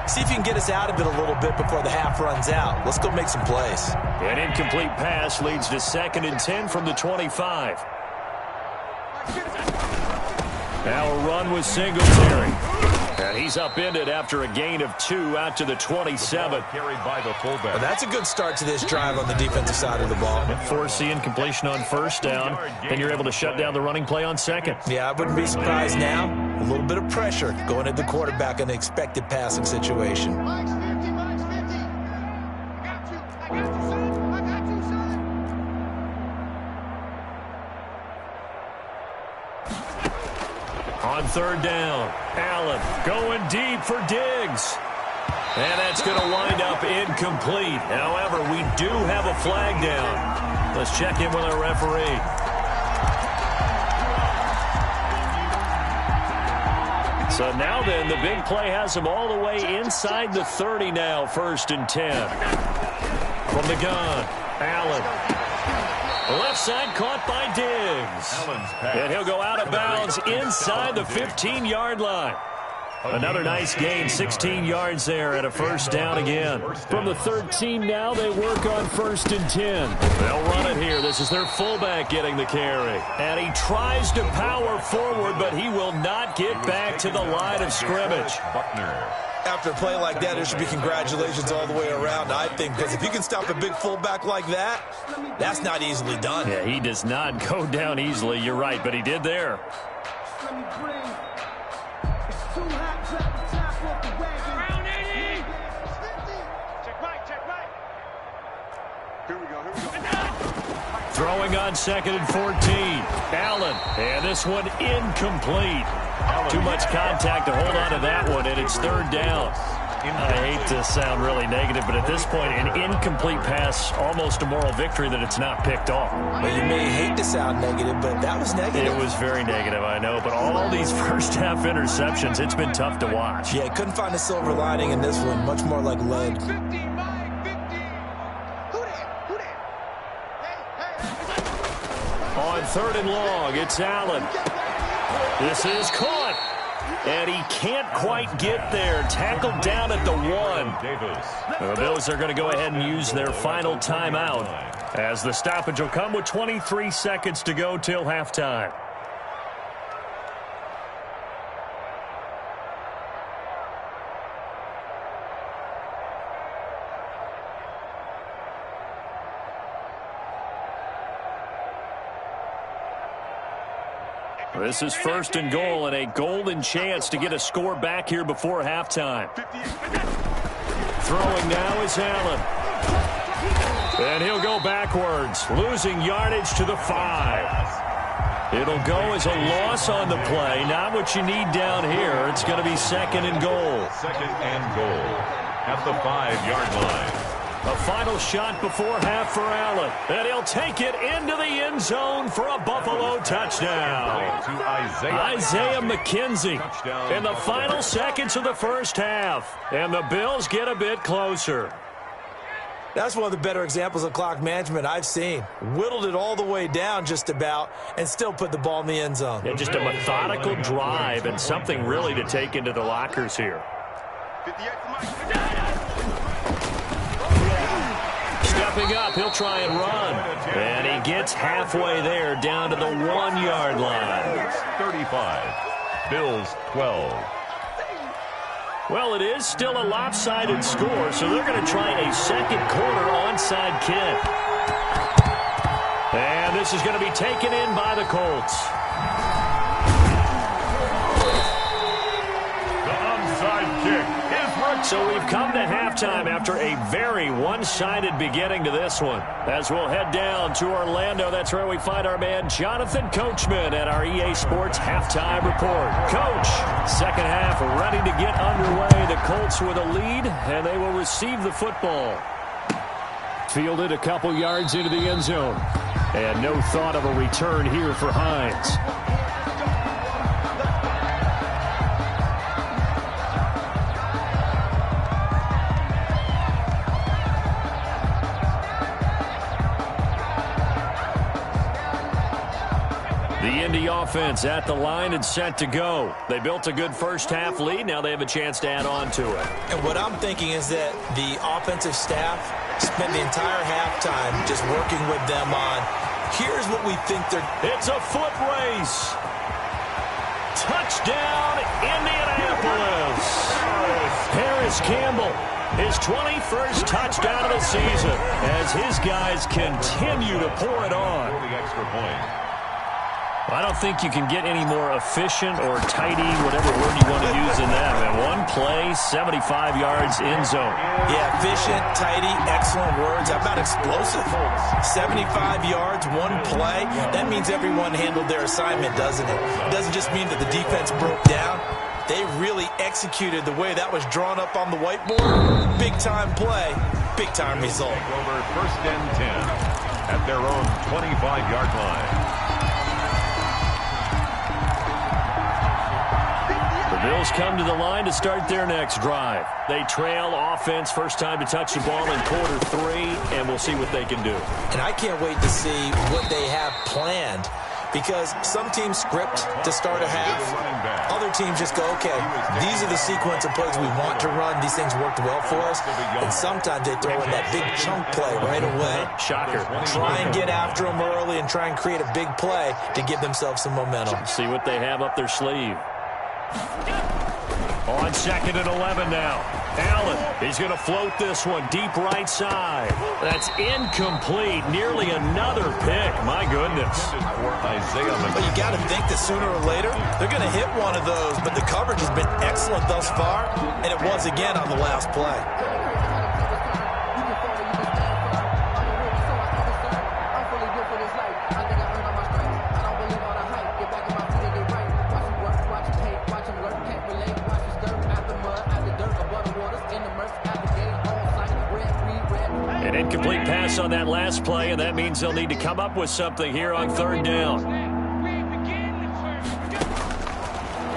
Speaker 5: See if you can get us out of it a little bit before the half runs out. Let's go make some plays.
Speaker 1: An incomplete pass leads to 2nd and 10 from the 25. Now a run with Singletary. And he's upended after a gain of 2 out to the 27.
Speaker 4: Carried by the fullback.
Speaker 5: Well, that's a good start to this drive on the defensive side of the ball.
Speaker 1: Force the incompletion on 1st down, and you're able to shut down the running play on 2nd.
Speaker 5: Yeah, I wouldn't be surprised now. A little bit of pressure going at the quarterback in the expected passing situation.
Speaker 1: On 3rd down, Allen going deep for Diggs. And that's going to wind up incomplete. However, we do have a flag down. Let's check in with our referee. So now then, the big play has him all the way inside the 30 now, 1st and 10. From the gun, Allen. Left side caught by Diggs. And he'll go out of bounds inside the 15-yard line. Another nice gain, 16 yards there and a 1st down again. From the 13 now, they work on 1st and 10. They'll run it here. This is their fullback getting the carry. And he tries to power forward, but he will not get back to the line of scrimmage.
Speaker 5: After a play like that, there should be congratulations all the way around, I think, because if you can stop a big fullback like that, that's not easily done.
Speaker 1: Yeah, he does not go down easily. You're right, but he did there. Throwing on 2nd and 14. Allen, and this one incomplete. Too much contact to hold on to that one, and it's 3rd down. I hate to sound really negative, but at this point, an incomplete pass, almost a moral victory that it's not picked off.
Speaker 5: Well, you may hate to sound negative, but that was negative.
Speaker 1: It was very negative, I know, but all these first-half interceptions, it's been tough to watch.
Speaker 5: Yeah, couldn't find a silver lining in this one, much more like lead.
Speaker 1: On 3rd and long, it's Allen. This is caught. And he can't quite get there. Tackled down at the 1. The Bills are going to go ahead and use their final timeout, as the stoppage will come with 23 seconds to go till halftime. This is 1st and goal, and a golden chance to get a score back here before halftime. Throwing now is Allen. And he'll go backwards, losing yardage to the 5. It'll go as a loss on the play. Not what you need down here. It's going to be 2nd and goal.
Speaker 4: 2nd and goal at the 5-yard line.
Speaker 1: A final shot before half for Allen. And he'll take it into the end zone for a Buffalo touchdown.
Speaker 4: To
Speaker 1: Isaiah McKenzie in the final seconds of the first half. And the Bills get a bit closer.
Speaker 5: That's one of the better examples of clock management I've seen. Whittled it all the way down just about and still put the ball in the end zone.
Speaker 1: Yeah, just a methodical drive and something really to take into the lockers here. Stepping up, he'll try and run. And he gets halfway there down to the 1-yard line.
Speaker 4: 35. Bills 12.
Speaker 1: Well, it is still a lopsided score, so they're going to try a second quarter onside kick. And this is going to be taken in by the Colts.
Speaker 4: The onside kick.
Speaker 1: So we've come to halftime after a very one-sided beginning to this one. As we'll head down to Orlando, that's where we find our man Jonathan Coachman at our EA Sports Halftime Report. Coach, second half ready to get underway. The Colts with a lead, and they will receive the football. Fielded a couple yards into the end zone. And no thought of a return here for Hines. The offense at the line and set to go. They built a good first half lead. Now they have a chance to add on to it.
Speaker 5: And what I'm thinking is that the offensive staff spent the entire halftime just working with them on, here's what we think they're...
Speaker 1: It's a foot race. Touchdown, Indianapolis. Harris Campbell, his 21st touchdown of the season, as his guys continue to pour it on.
Speaker 4: For the extra point.
Speaker 1: I don't think you can get any more efficient or tidy, whatever word you want to use in that. Man, one play, 75 yards, end zone.
Speaker 5: Yeah, efficient, tidy, excellent words. How about explosive? 75 yards, one play. That means everyone handled their assignment, doesn't it? It doesn't just mean that the defense broke down. They really executed the way that was drawn up on the whiteboard. Big-time play, big-time result.
Speaker 4: Over 1st and 10 at their own 25-yard line.
Speaker 1: Bills come to the line to start their next drive. They trail offense, first time to touch the ball in quarter 3, and we'll see what they can do.
Speaker 5: And I can't wait to see what they have planned, because some teams script to start a half. Other teams just go, okay, these are the sequence of plays we want to run. These things worked well for us. And sometimes they throw in that big chunk play right away.
Speaker 1: Shocker.
Speaker 5: Try and get after them early and try and create a big play to give themselves some momentum.
Speaker 1: See what they have up their sleeve. On 2nd and 11 now. Allen, he's going to float this one deep right side. That's incomplete. Nearly another pick. My goodness.
Speaker 5: But you got to think that sooner or later, they're going to hit one of those. But the coverage has been excellent thus far, and it was again on the last play.
Speaker 1: Incomplete pass on that last play, and that means they'll need to come up with something here on third down.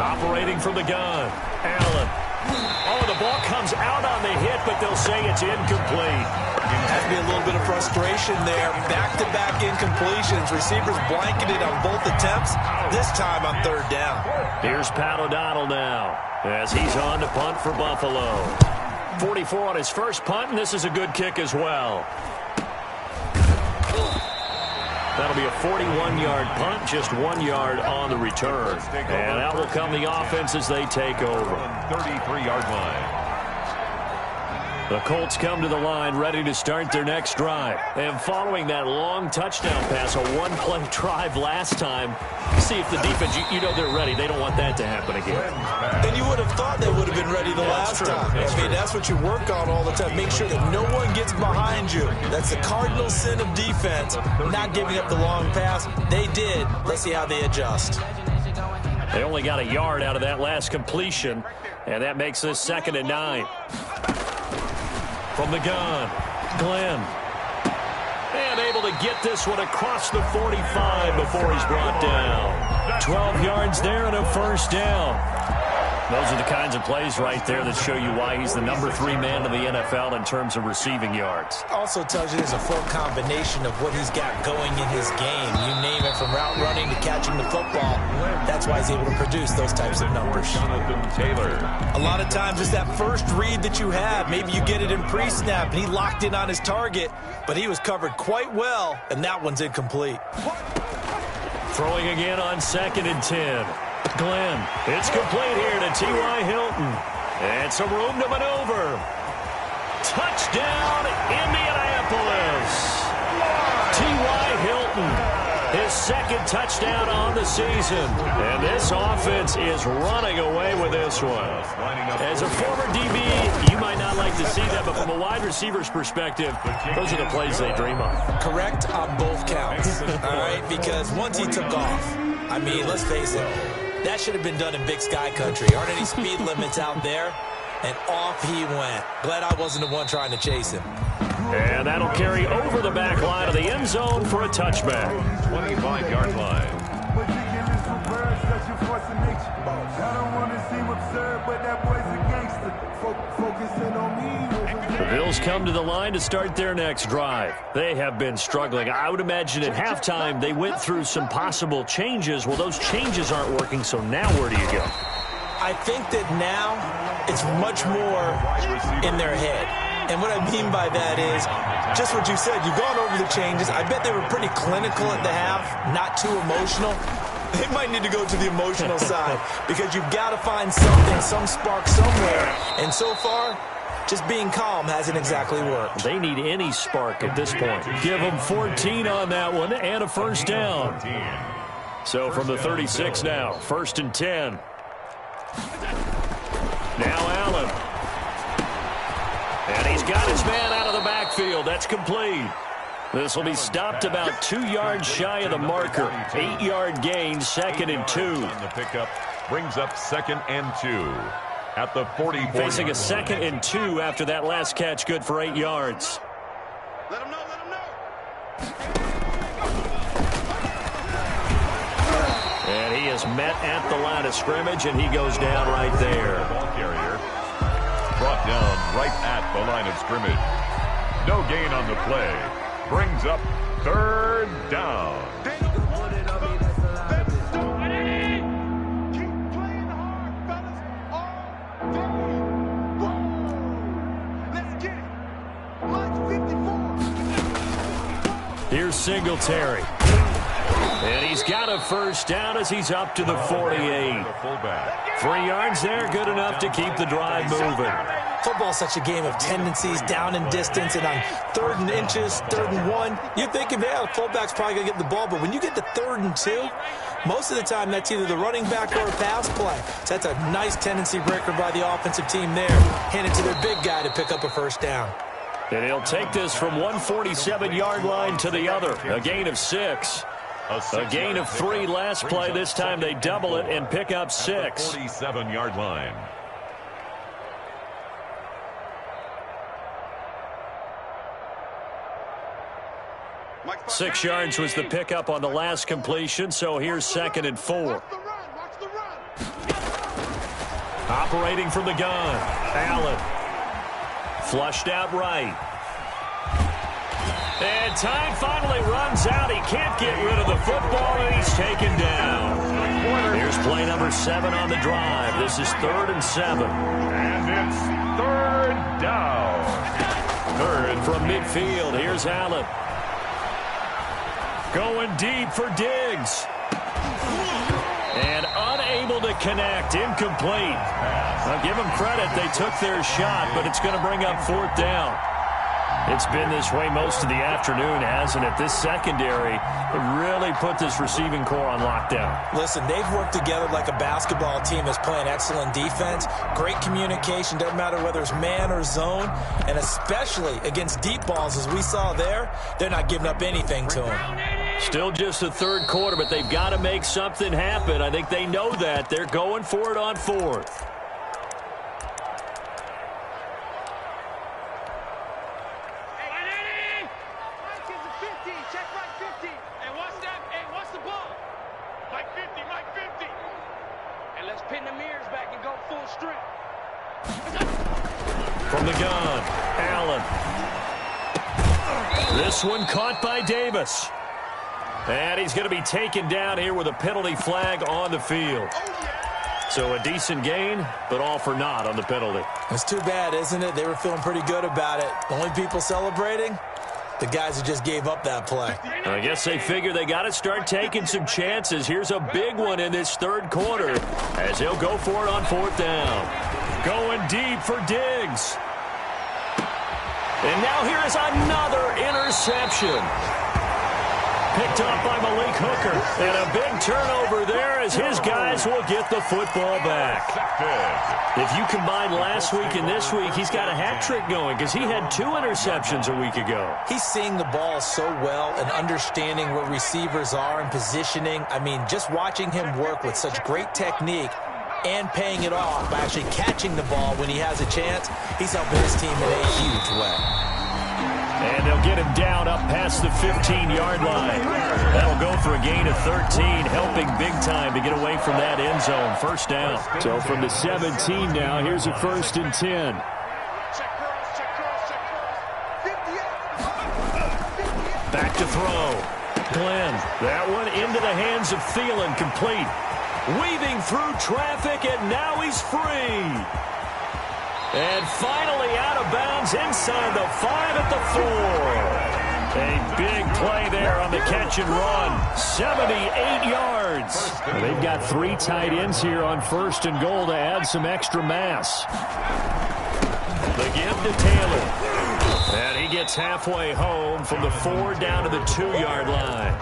Speaker 1: Operating from the gun, Allen. Oh, the ball comes out on the hit, but they'll say it's incomplete.
Speaker 5: Has to be a little bit of frustration there. Back-to-back incompletions. Receivers blanketed on both attempts, this time on third down.
Speaker 1: Here's Pat O'Donnell now as he's on to punt for Buffalo. 44 on his first punt, and this is a good kick as well. That'll be a 41-yard punt, just 1 yard on the return. And out will come the offense as they take over.
Speaker 4: 33-yard line.
Speaker 1: The Colts come to the line ready to start their next drive. And following that long touchdown pass, a one-play drive last time, see if the defense, you know they're ready. They don't want that to happen again.
Speaker 5: And you would have thought they would have been ready the last time. That's what you work on all the time. Make sure that no one gets behind you. That's the cardinal sin of defense, not giving up the long pass. They did. Let's see how they adjust.
Speaker 1: They only got a yard out of that last completion, and that makes this 2nd and 9. From the gun, Glenn. And able to get this one across the 45 before he's brought down. 12 yards there and a first down. Those are the kinds of plays right there that show you why he's the number 3 man in the NFL in terms of receiving yards.
Speaker 5: Also tells you there's a full combination of what he's got going in his game. You name it, from route running to catching the football. That's why he's able to produce those types of numbers.
Speaker 4: Taylor.
Speaker 5: A lot of times it's that first read that you have. Maybe you get it in pre-snap, and he locked in on his target, but he was covered quite well, and that one's incomplete.
Speaker 1: Throwing again on 2nd and 10. Glenn, it's complete here to T.Y. Hilton. And some room to maneuver. Touchdown, Indianapolis. T.Y. Hilton, his 2nd touchdown on the season. And this offense is running away with this one. As a former DB, you might not like to see that, but from a wide receiver's perspective, those are the plays they dream of.
Speaker 5: Correct on both counts, all right? Because once he took off, I mean, let's face it, that should have been done in Big Sky Country. Aren't any speed limits out there? And off he went. Glad I wasn't the one trying to chase him.
Speaker 1: And that'll carry over the back line of the end zone for a touchback.
Speaker 4: 25-yard line.
Speaker 3: Ridiculous for birds, that's your force of nature. I don't want to seem absurd, but that boy's a gangster. Focusing on me.
Speaker 1: The Bills come to the line to start their next drive. They have been struggling. I would imagine at halftime they went through some possible changes. Well, those changes aren't working, so now where do you go?
Speaker 5: I think that now it's much more in their head. And what I mean by that is just what you said. You've gone over the changes. I bet they were pretty clinical at the half, not too emotional. They might need to go to the emotional side because you've got to find something, some spark somewhere. And so far, just being calm hasn't exactly worked.
Speaker 1: They need any spark at this point. Give them 14 on that one and a first down. So from the 36 now, 1st and 10. Now Allen. And he's got his man out of the backfield. That's complete. This will be stopped about 2 yards shy of the marker. 8-yard gain, 2nd and 2.
Speaker 4: The pickup brings up 2nd and 2. At the 44.
Speaker 1: Facing a 2nd and 2 after that last catch, good for 8 yards.
Speaker 3: Let him know, let him know.
Speaker 1: And he is met at the line of scrimmage, and he goes down right there.
Speaker 4: Ball carrier brought down right at the line of scrimmage. No gain on the play. Brings up 3rd down.
Speaker 1: Here's Singletary. And he's got a first down as he's up to the 48. 3 yards there, good enough to keep the drive moving.
Speaker 5: Football's such a game of tendencies, down and distance, and on 3rd and inches, 3rd and 1, you're thinking, yeah, the fullback's probably going to get the ball, but when you get to 3rd and 2, most of the time that's either the running back or a pass play. So that's a nice tendency breaker by the offensive team there. Hand it to their big guy to pick up a first down.
Speaker 1: And he'll take this from one 47-yard line to the other. A gain of 6. A gain of 3 last play. This time they double it and pick up 6.
Speaker 4: 47-yard line.
Speaker 1: 6 yards was the pickup on the last completion, so here's 2nd and 4. Operating from the gun, Allen. Flushed out right. And time finally runs out. He can't get rid of the football, and he's taken down. Here's play number 7 on the drive. This is 3rd and 7.
Speaker 4: And it's 3rd down.
Speaker 1: 3rd from midfield. Here's Allen. Going deep for Diggs. And unable to connect. Incomplete. I'll give them credit. They took their shot, but it's going to bring up 4th down. It's been this way most of the afternoon, hasn't it? This secondary really put this receiving core on lockdown.
Speaker 5: Listen, they've worked together like a basketball team that's playing excellent defense. Great communication, doesn't matter whether it's man or zone. And especially against deep balls, as we saw there, they're not giving up anything to them.
Speaker 1: Still just the 3rd quarter, but they've got to make something happen. I think they know that. They're going for it on 4th. From the gun, Allen. This one caught by Davis. And he's going to be taken down here with a penalty flag on the field. So a decent gain, but all for naught on the penalty.
Speaker 5: It's too bad, isn't it? They were feeling pretty good about it. The only people celebrating, the guys who just gave up that play.
Speaker 1: I guess they figure they got to start taking some chances. Here's a big one in this 3rd quarter as he'll go for it on 4th down. Going deep for Diggs. And now here is another interception. Picked off by Malik Hooker. And a big turnover there as his guys will get the football back. If you combine last week and this week, he's got a hat trick going because he had 2 interceptions a week ago.
Speaker 5: He's seeing the ball so well and understanding where receivers are and positioning. I mean, just watching him work with such great technique and paying it off by actually catching the ball when he has a chance, he's helping his team in a huge way.
Speaker 1: And they'll get him down up past the 15-yard line. That'll go for a gain of 13, helping big time to get away from that end zone. 1st down. So from the 17 now, here's a 1st and 10. Back to throw. Glenn, that one into the hands of Thielen, complete. Weaving through traffic, and now he's free. And finally out of bounds inside the 5 at the 4. A big play there on the catch and run. 78 yards. They've got 3 tight ends here on 1st and goal to add some extra mass. The give to Taylor. And he gets halfway home from the 4 down to the 2-yard line.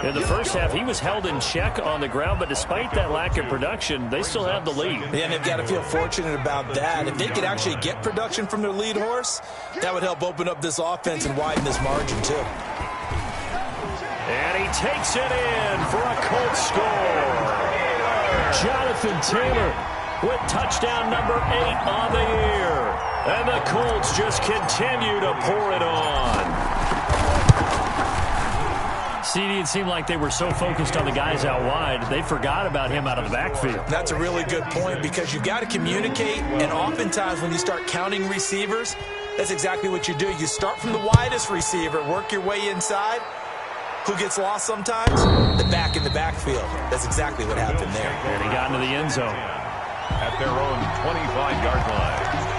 Speaker 1: In the first half, he was held in check on the ground, but despite that lack of production, they still have the lead.
Speaker 5: Yeah, and they've got to feel fortunate about that. If they could actually get production from their lead horse, that would help open up this offense and widen this margin, too.
Speaker 1: And he takes it in for a Colts score. Jonathan Taylor with touchdown number 8 on the year. And the Colts just continue to pour it on. CD, it seemed like they were so focused on the guys out wide, they forgot about him out of the backfield.
Speaker 5: That's a really good point because you've got to communicate, and oftentimes when you start counting receivers, that's exactly what you do. You start from the widest receiver, work your way inside. Who gets lost sometimes? The back in the backfield. That's exactly what happened there.
Speaker 1: And he got into the end zone.
Speaker 4: At their own 25-yard line.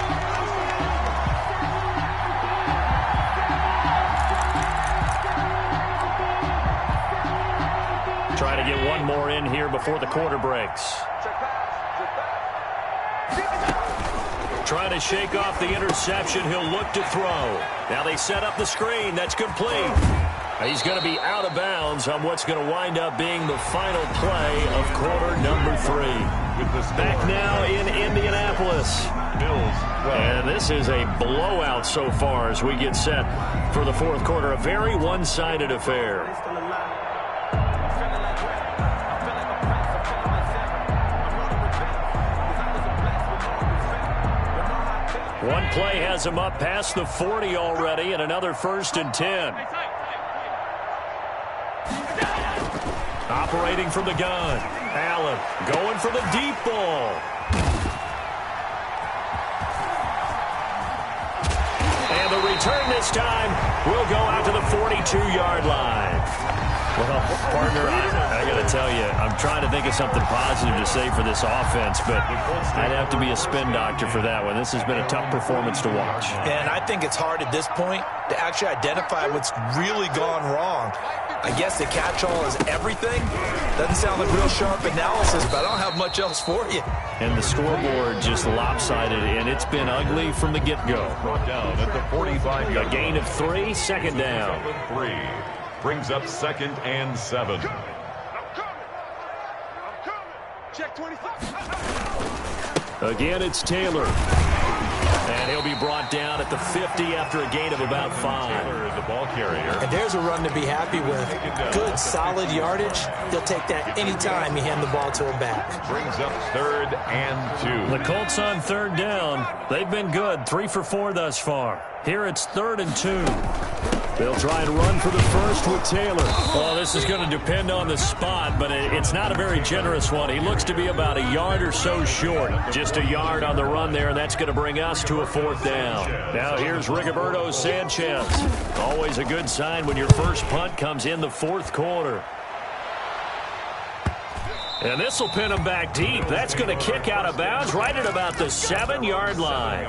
Speaker 1: Try to get one more in here before the quarter breaks. Trying to shake off the interception. He'll look to throw. Now they set up the screen. That's complete. He's going to be out of bounds on what's going to wind up being the final play of quarter number 3. Back now in Indianapolis. And this is a blowout so far as we get set for the 4th quarter. A very one-sided affair. One play has him up past the 40 already, and another 1st and 10. Operating from the gun. Allen going for the deep ball. And the return this time will go out to the 42-yard line. Well, partner, I got to tell you, I'm trying to think of something positive to say for this offense, but I'd have to be a spin doctor for that one. This has been a tough performance to watch.
Speaker 5: And I think it's hard at this point to actually identify what's really gone wrong. I guess the catch-all is everything. Doesn't sound like real sharp analysis, but I don't have much else for you.
Speaker 1: And the scoreboard just lopsided, and it's been ugly from the get-go.
Speaker 4: Brought down at the 45-yard.
Speaker 1: A gain of 3, second down.
Speaker 4: 3 brings up 2nd and 7.
Speaker 3: Check 25.
Speaker 1: Again, it's Taylor. And he'll be brought down at the 50 after a gain of about 5.
Speaker 4: Taylor, the ball carrier.
Speaker 5: And there's a run to be happy with. Good, solid yardage. He'll take that anytime you hand the ball to him back.
Speaker 4: Brings up 3rd and 2.
Speaker 1: The Colts on 3rd down. They've been good, 3 for 4 thus far. Here it's 3rd and 2. They'll try and run for the first with Taylor. Oh, this is going to depend on the spot, but it's not a very generous one. He looks to be about a yard or so short. Just a yard on the run there, and that's going to bring us to a 4th down. Now here's Rigoberto Sanchez. Always a good sign when your first punt comes in the 4th quarter. And this will pin him back deep. That's going to kick out of bounds right at about the 7-yard line.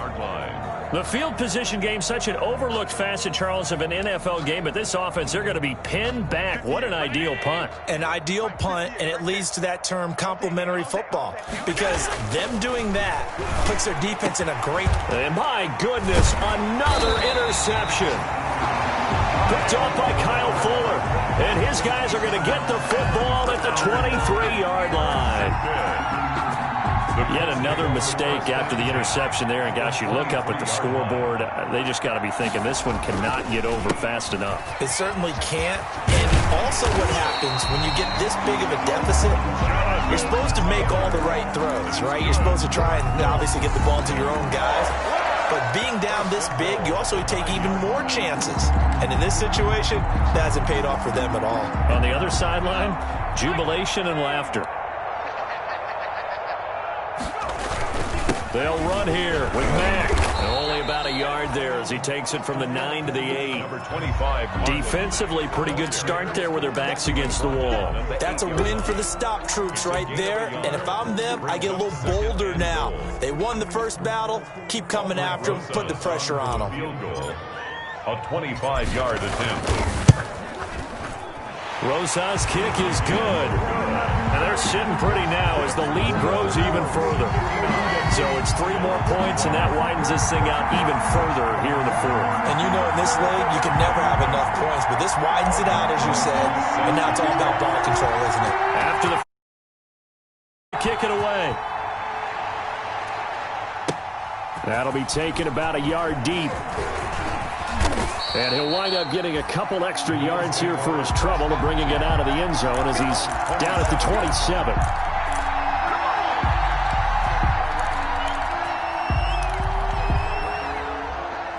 Speaker 1: The field position game, such an overlooked facet, Charles, of an NFL game, but this offense, they're going to be pinned back. What an ideal punt.
Speaker 5: An ideal punt, and it leads to that term complementary football, because them doing that puts their defense in a great...
Speaker 1: And my goodness, another interception. Picked off by Kyle Fuller, and his guys are going to get the football at the 23-yard line. Yet another mistake after the interception there, and gosh, you look up at the scoreboard, they just got to be thinking this one cannot get over fast enough.
Speaker 5: It certainly can't, and also what happens when you get this big of a deficit, you're supposed to make all the right throws, right? You're supposed to try and obviously get the ball to your own guys, but being down this big, you also take even more chances, and in this situation, that hasn't paid off for them at all.
Speaker 1: On the other sideline, jubilation and laughter. They'll run here with Mack. Only about a yard there as he takes it from the 9 to the 8.
Speaker 4: Number 25.
Speaker 1: Defensively, pretty good start there with their backs against the wall.
Speaker 5: That's a win for the stop troops right there. And if I'm them, I get a little bolder now. They won the first battle. Keep coming after them. Put the pressure on them.
Speaker 4: Field goal. A 25-yard attempt.
Speaker 1: Rosas' kick is good. And they're sitting pretty now as the lead grows even further. So it's 3 more points, and that widens this thing out even further here in the 4th.
Speaker 5: And you know in this league, you can never have enough points, but this widens it out, as you said, and now it's all about ball control, isn't it?
Speaker 1: After the kick it away. That'll be taken about a yard deep. And he'll wind up getting a couple extra yards here for his trouble and bringing it out of the end zone as he's down at the 27.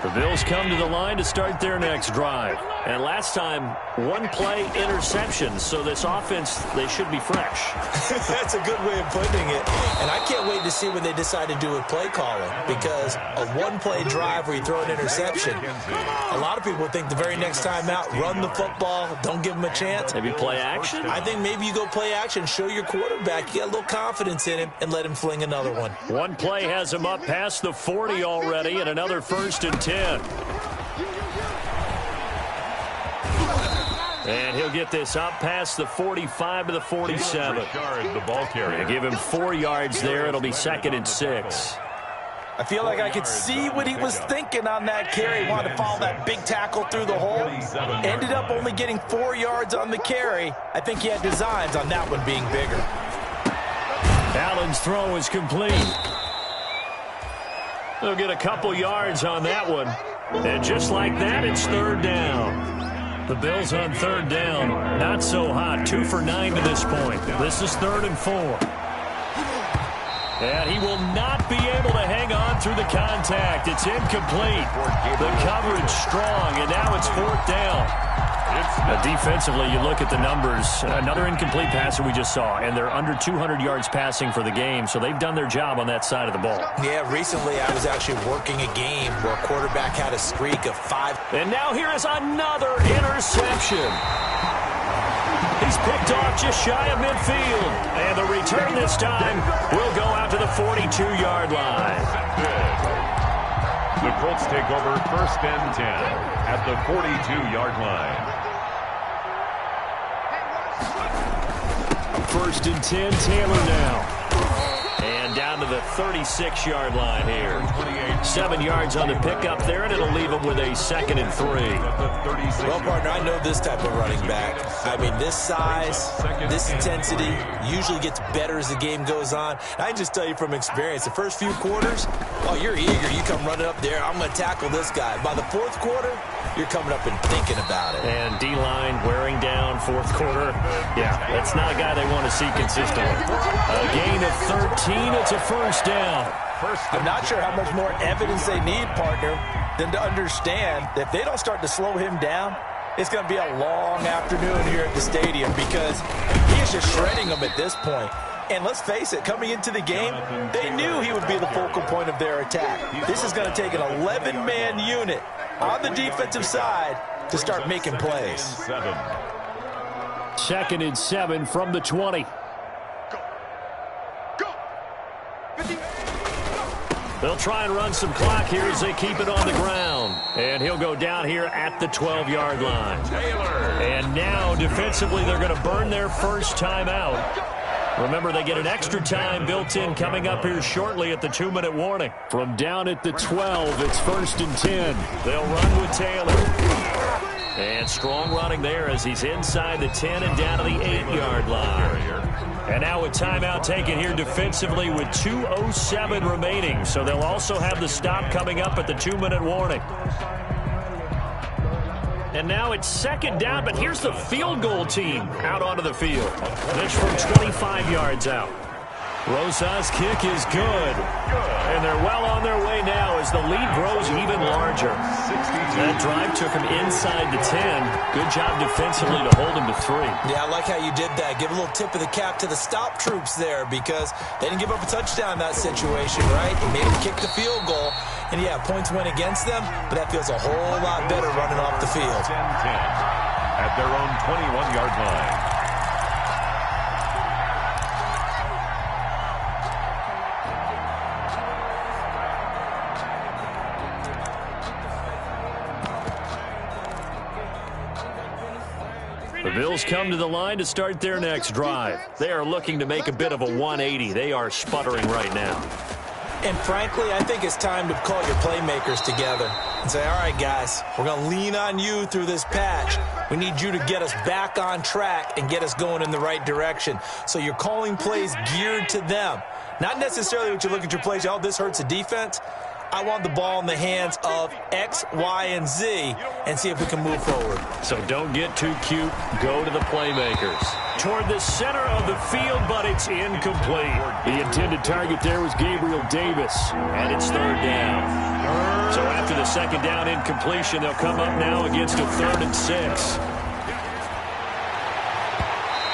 Speaker 1: The Bills come to the line to start their next drive. And last time, 1-play interception. So this offense, they should be fresh.
Speaker 5: That's a good way of putting it. And I can't wait to see what they decide to do with play calling. Because a 1-play drive where you throw an interception, a lot of people think the very next time out, run the football, don't give them a chance.
Speaker 1: Maybe play action?
Speaker 5: I think maybe you go play action, show your quarterback, you got a little confidence in him, and let him fling another one.
Speaker 1: 1 play has him up past the 40 already, and another 1st and 10. And he'll get this up past the 45 to the 47.
Speaker 4: The ball carrier.
Speaker 1: They give him 4 yards there. It'll be 2nd and 6.
Speaker 5: I feel like I could see what he was thinking on that carry. He wanted to follow that big tackle through the hole. Ended up only getting 4 yards on the carry. I think he had designs on that one being bigger.
Speaker 1: Allen's throw is complete. They'll get a couple yards on that one. And just like that, it's 3rd down. The Bills on 3rd down. Not so hot. 2 for 9 to this point. This is 3rd and 4. And he will not be able to hang on through the contact. It's incomplete. The coverage strong, and now it's 4th down. Defensively, you look at the numbers. Another incomplete passer we just saw, and they're under 200 yards passing for the game, so they've done their job on that side of the ball.
Speaker 5: Yeah, recently I was actually working a game where a quarterback had a streak of 5.
Speaker 1: And now here is another interception. He's picked off just shy of midfield. And the return this time will go out to the 42-yard line.
Speaker 4: The Colts take over 1st and 10 at the 42-yard line.
Speaker 1: 1st and 10, Taylor now. And down to the 36-yard line here. 7 yards on the pickup there, and it'll leave him with a 2nd and 3.
Speaker 5: Well, partner, I know this type of running back. I mean, this size, this intensity usually gets better as the game goes on. I can just tell you from experience, the first few quarters, oh, you're eager. You come running up there, I'm going to tackle this guy. By the 4th quarter, you're coming up and thinking about it.
Speaker 1: And D-line wearing down 4th quarter. Yeah, that's not a guy they want to see consistently. A gain of 13. It's a 1st down.
Speaker 5: I'm not sure how much more evidence they need, partner, than to understand that if they don't start to slow him down, it's going to be a long afternoon here at the stadium because he is just shredding them at this point. And let's face it, coming into the game, they knew he would be the focal point of their attack. This is going to take an 11-man unit on the defensive side to start making plays.
Speaker 1: 2nd and 7 from the 20. They'll try and run some clock here as they keep it on the ground. And he'll go down here at the 12-yard line. And now, defensively, they're going to burn their first timeout. Remember, they get an extra time built in coming up here shortly at the 2-minute warning. From down at the 12, it's 1st and 10. They'll run with Taylor. And strong running there as he's inside the 10 and down to the 8-yard line. And now a timeout taken here defensively with 2:07 remaining. So they'll also have the stop coming up at the 2-minute warning. And now it's 2nd down, but here's the field goal team out onto the field. This from 25 yards out. Rosa's kick is good. And they're well on their way now as the lead grows even larger. That drive took him inside the 10. Good job defensively to hold him to 3.
Speaker 5: Yeah, I like how you did that. Give a little tip of the cap to the stop troops there because they didn't give up a touchdown in that situation, right? They made them kick the field goal. And, yeah, points went against them, but that feels a whole lot better running off the field.
Speaker 4: 10-10 at their own 21-yard line.
Speaker 1: The Bills come to the line to start their next drive. They are looking to make a bit of a 180. They are sputtering right now.
Speaker 5: And frankly, I think it's time to call your playmakers together and say, all right, guys, we're going to lean on you through this patch. We need you to get us back on track and get us going in the right direction. So you're calling plays geared to them. Not necessarily what you look at your plays, oh, this hurts the defense. I want the ball in the hands of X, Y, and Z and see if we can move forward.
Speaker 1: So don't get too cute. Go to the playmakers. Toward the center of the field, but it's incomplete. The intended target there was Gabriel Davis, and it's 3rd down. So after the 2nd down incompletion, they'll come up now against a 3rd and 6.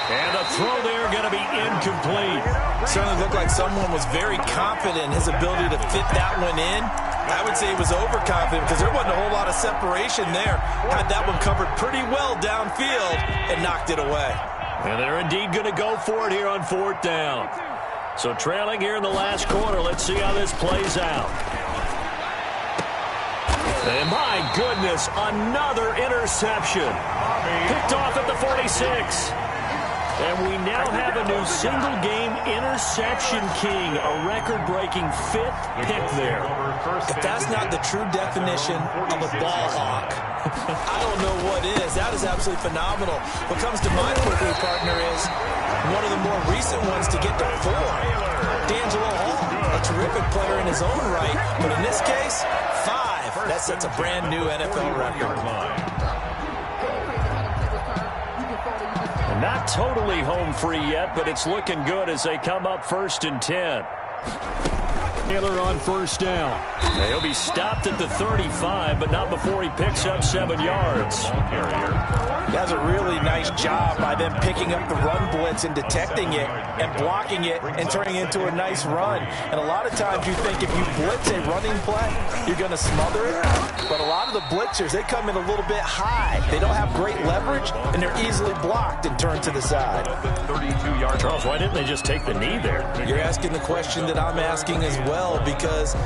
Speaker 1: And the throw there going to be incomplete.
Speaker 5: Certainly looked like someone was very confident in his ability to fit that one in. I would say he was overconfident because there wasn't a whole lot of separation there. Had that one covered pretty well downfield and knocked it away.
Speaker 1: And they're indeed going to go for it here on 4th down. So trailing here in the last quarter, let's see how this plays out. And my goodness, another interception. Picked off at the 46. And we now have a new single-game interception king, a record-breaking 5th pick there.
Speaker 5: If that's not the true definition of a ball hawk, I don't know what is. That is absolutely phenomenal. What comes to mind quickly, partner, is one of the more recent ones to get to 4. D'Angelo Hall, a terrific player in his own right, but in this case, 5. That sets a brand-new NFL record.
Speaker 1: Not totally home free yet, but it's looking good as they come up 1st and 10. Taylor on first down. He'll be stopped at the 35, but not before he picks up 7 yards.
Speaker 5: That's a really nice job by them picking up the run blitz and detecting it and blocking it and turning it into a nice run. And a lot of times you think if you blitz a running play, you're going to smother it. But a lot of the blitzers, they come in a little bit high. They don't have great leverage, and they're easily blocked and turned to the side.
Speaker 4: 32-yard.
Speaker 1: Charles, why didn't they just take the knee there?
Speaker 5: You're asking the question that I'm asking as well, because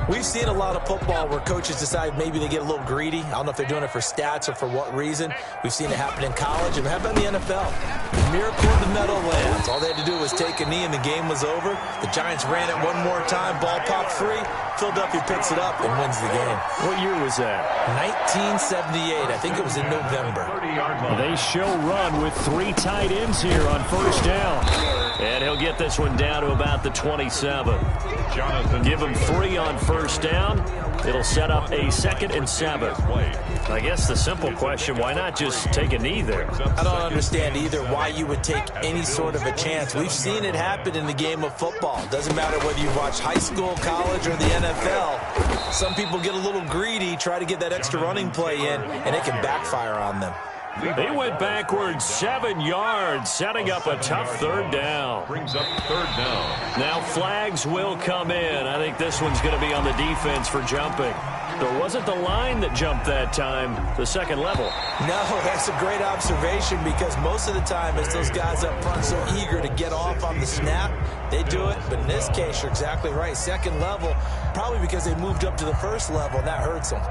Speaker 5: we've seen a lot of football where coaches decide maybe they get a little greedy. I don't know if they're doing it for stats or for what reason. We've seen it happen in college, and how about in the NFL? Miracle in the Meadowlands. All they had to do was take a knee, and the game was over. The Giants ran it one more time. Ball popped free. Philadelphia picks it up and wins the game.
Speaker 1: What year was that?
Speaker 5: 1978. I think it was in November.
Speaker 1: They show run with 3 tight ends here on first down. And he'll get this one down to about the 27. Give him 3 on first down. It'll set up a 2nd and 7. I guess the simple question, why not just take a knee there?
Speaker 5: I don't understand either why you would take any sort of a chance. We've seen it happen in the game of football. Doesn't matter whether you watch high school, college, or the NFL. Some people get a little greedy, try to get that extra running play in, and it can backfire on them.
Speaker 1: He went backwards 7 yards, setting up a tough 3rd down.
Speaker 4: Brings up 3rd down.
Speaker 1: Now flags will come in. I think this one's going to be on the defense for jumping. There wasn't the line that jumped that time, the 2nd level.
Speaker 5: No, that's a great observation, because most of the time it's those guys up front so eager to get off on the snap. They do it, but in this case, you're exactly right. 2nd level, probably because they moved up to the 1st level, and that hurts them.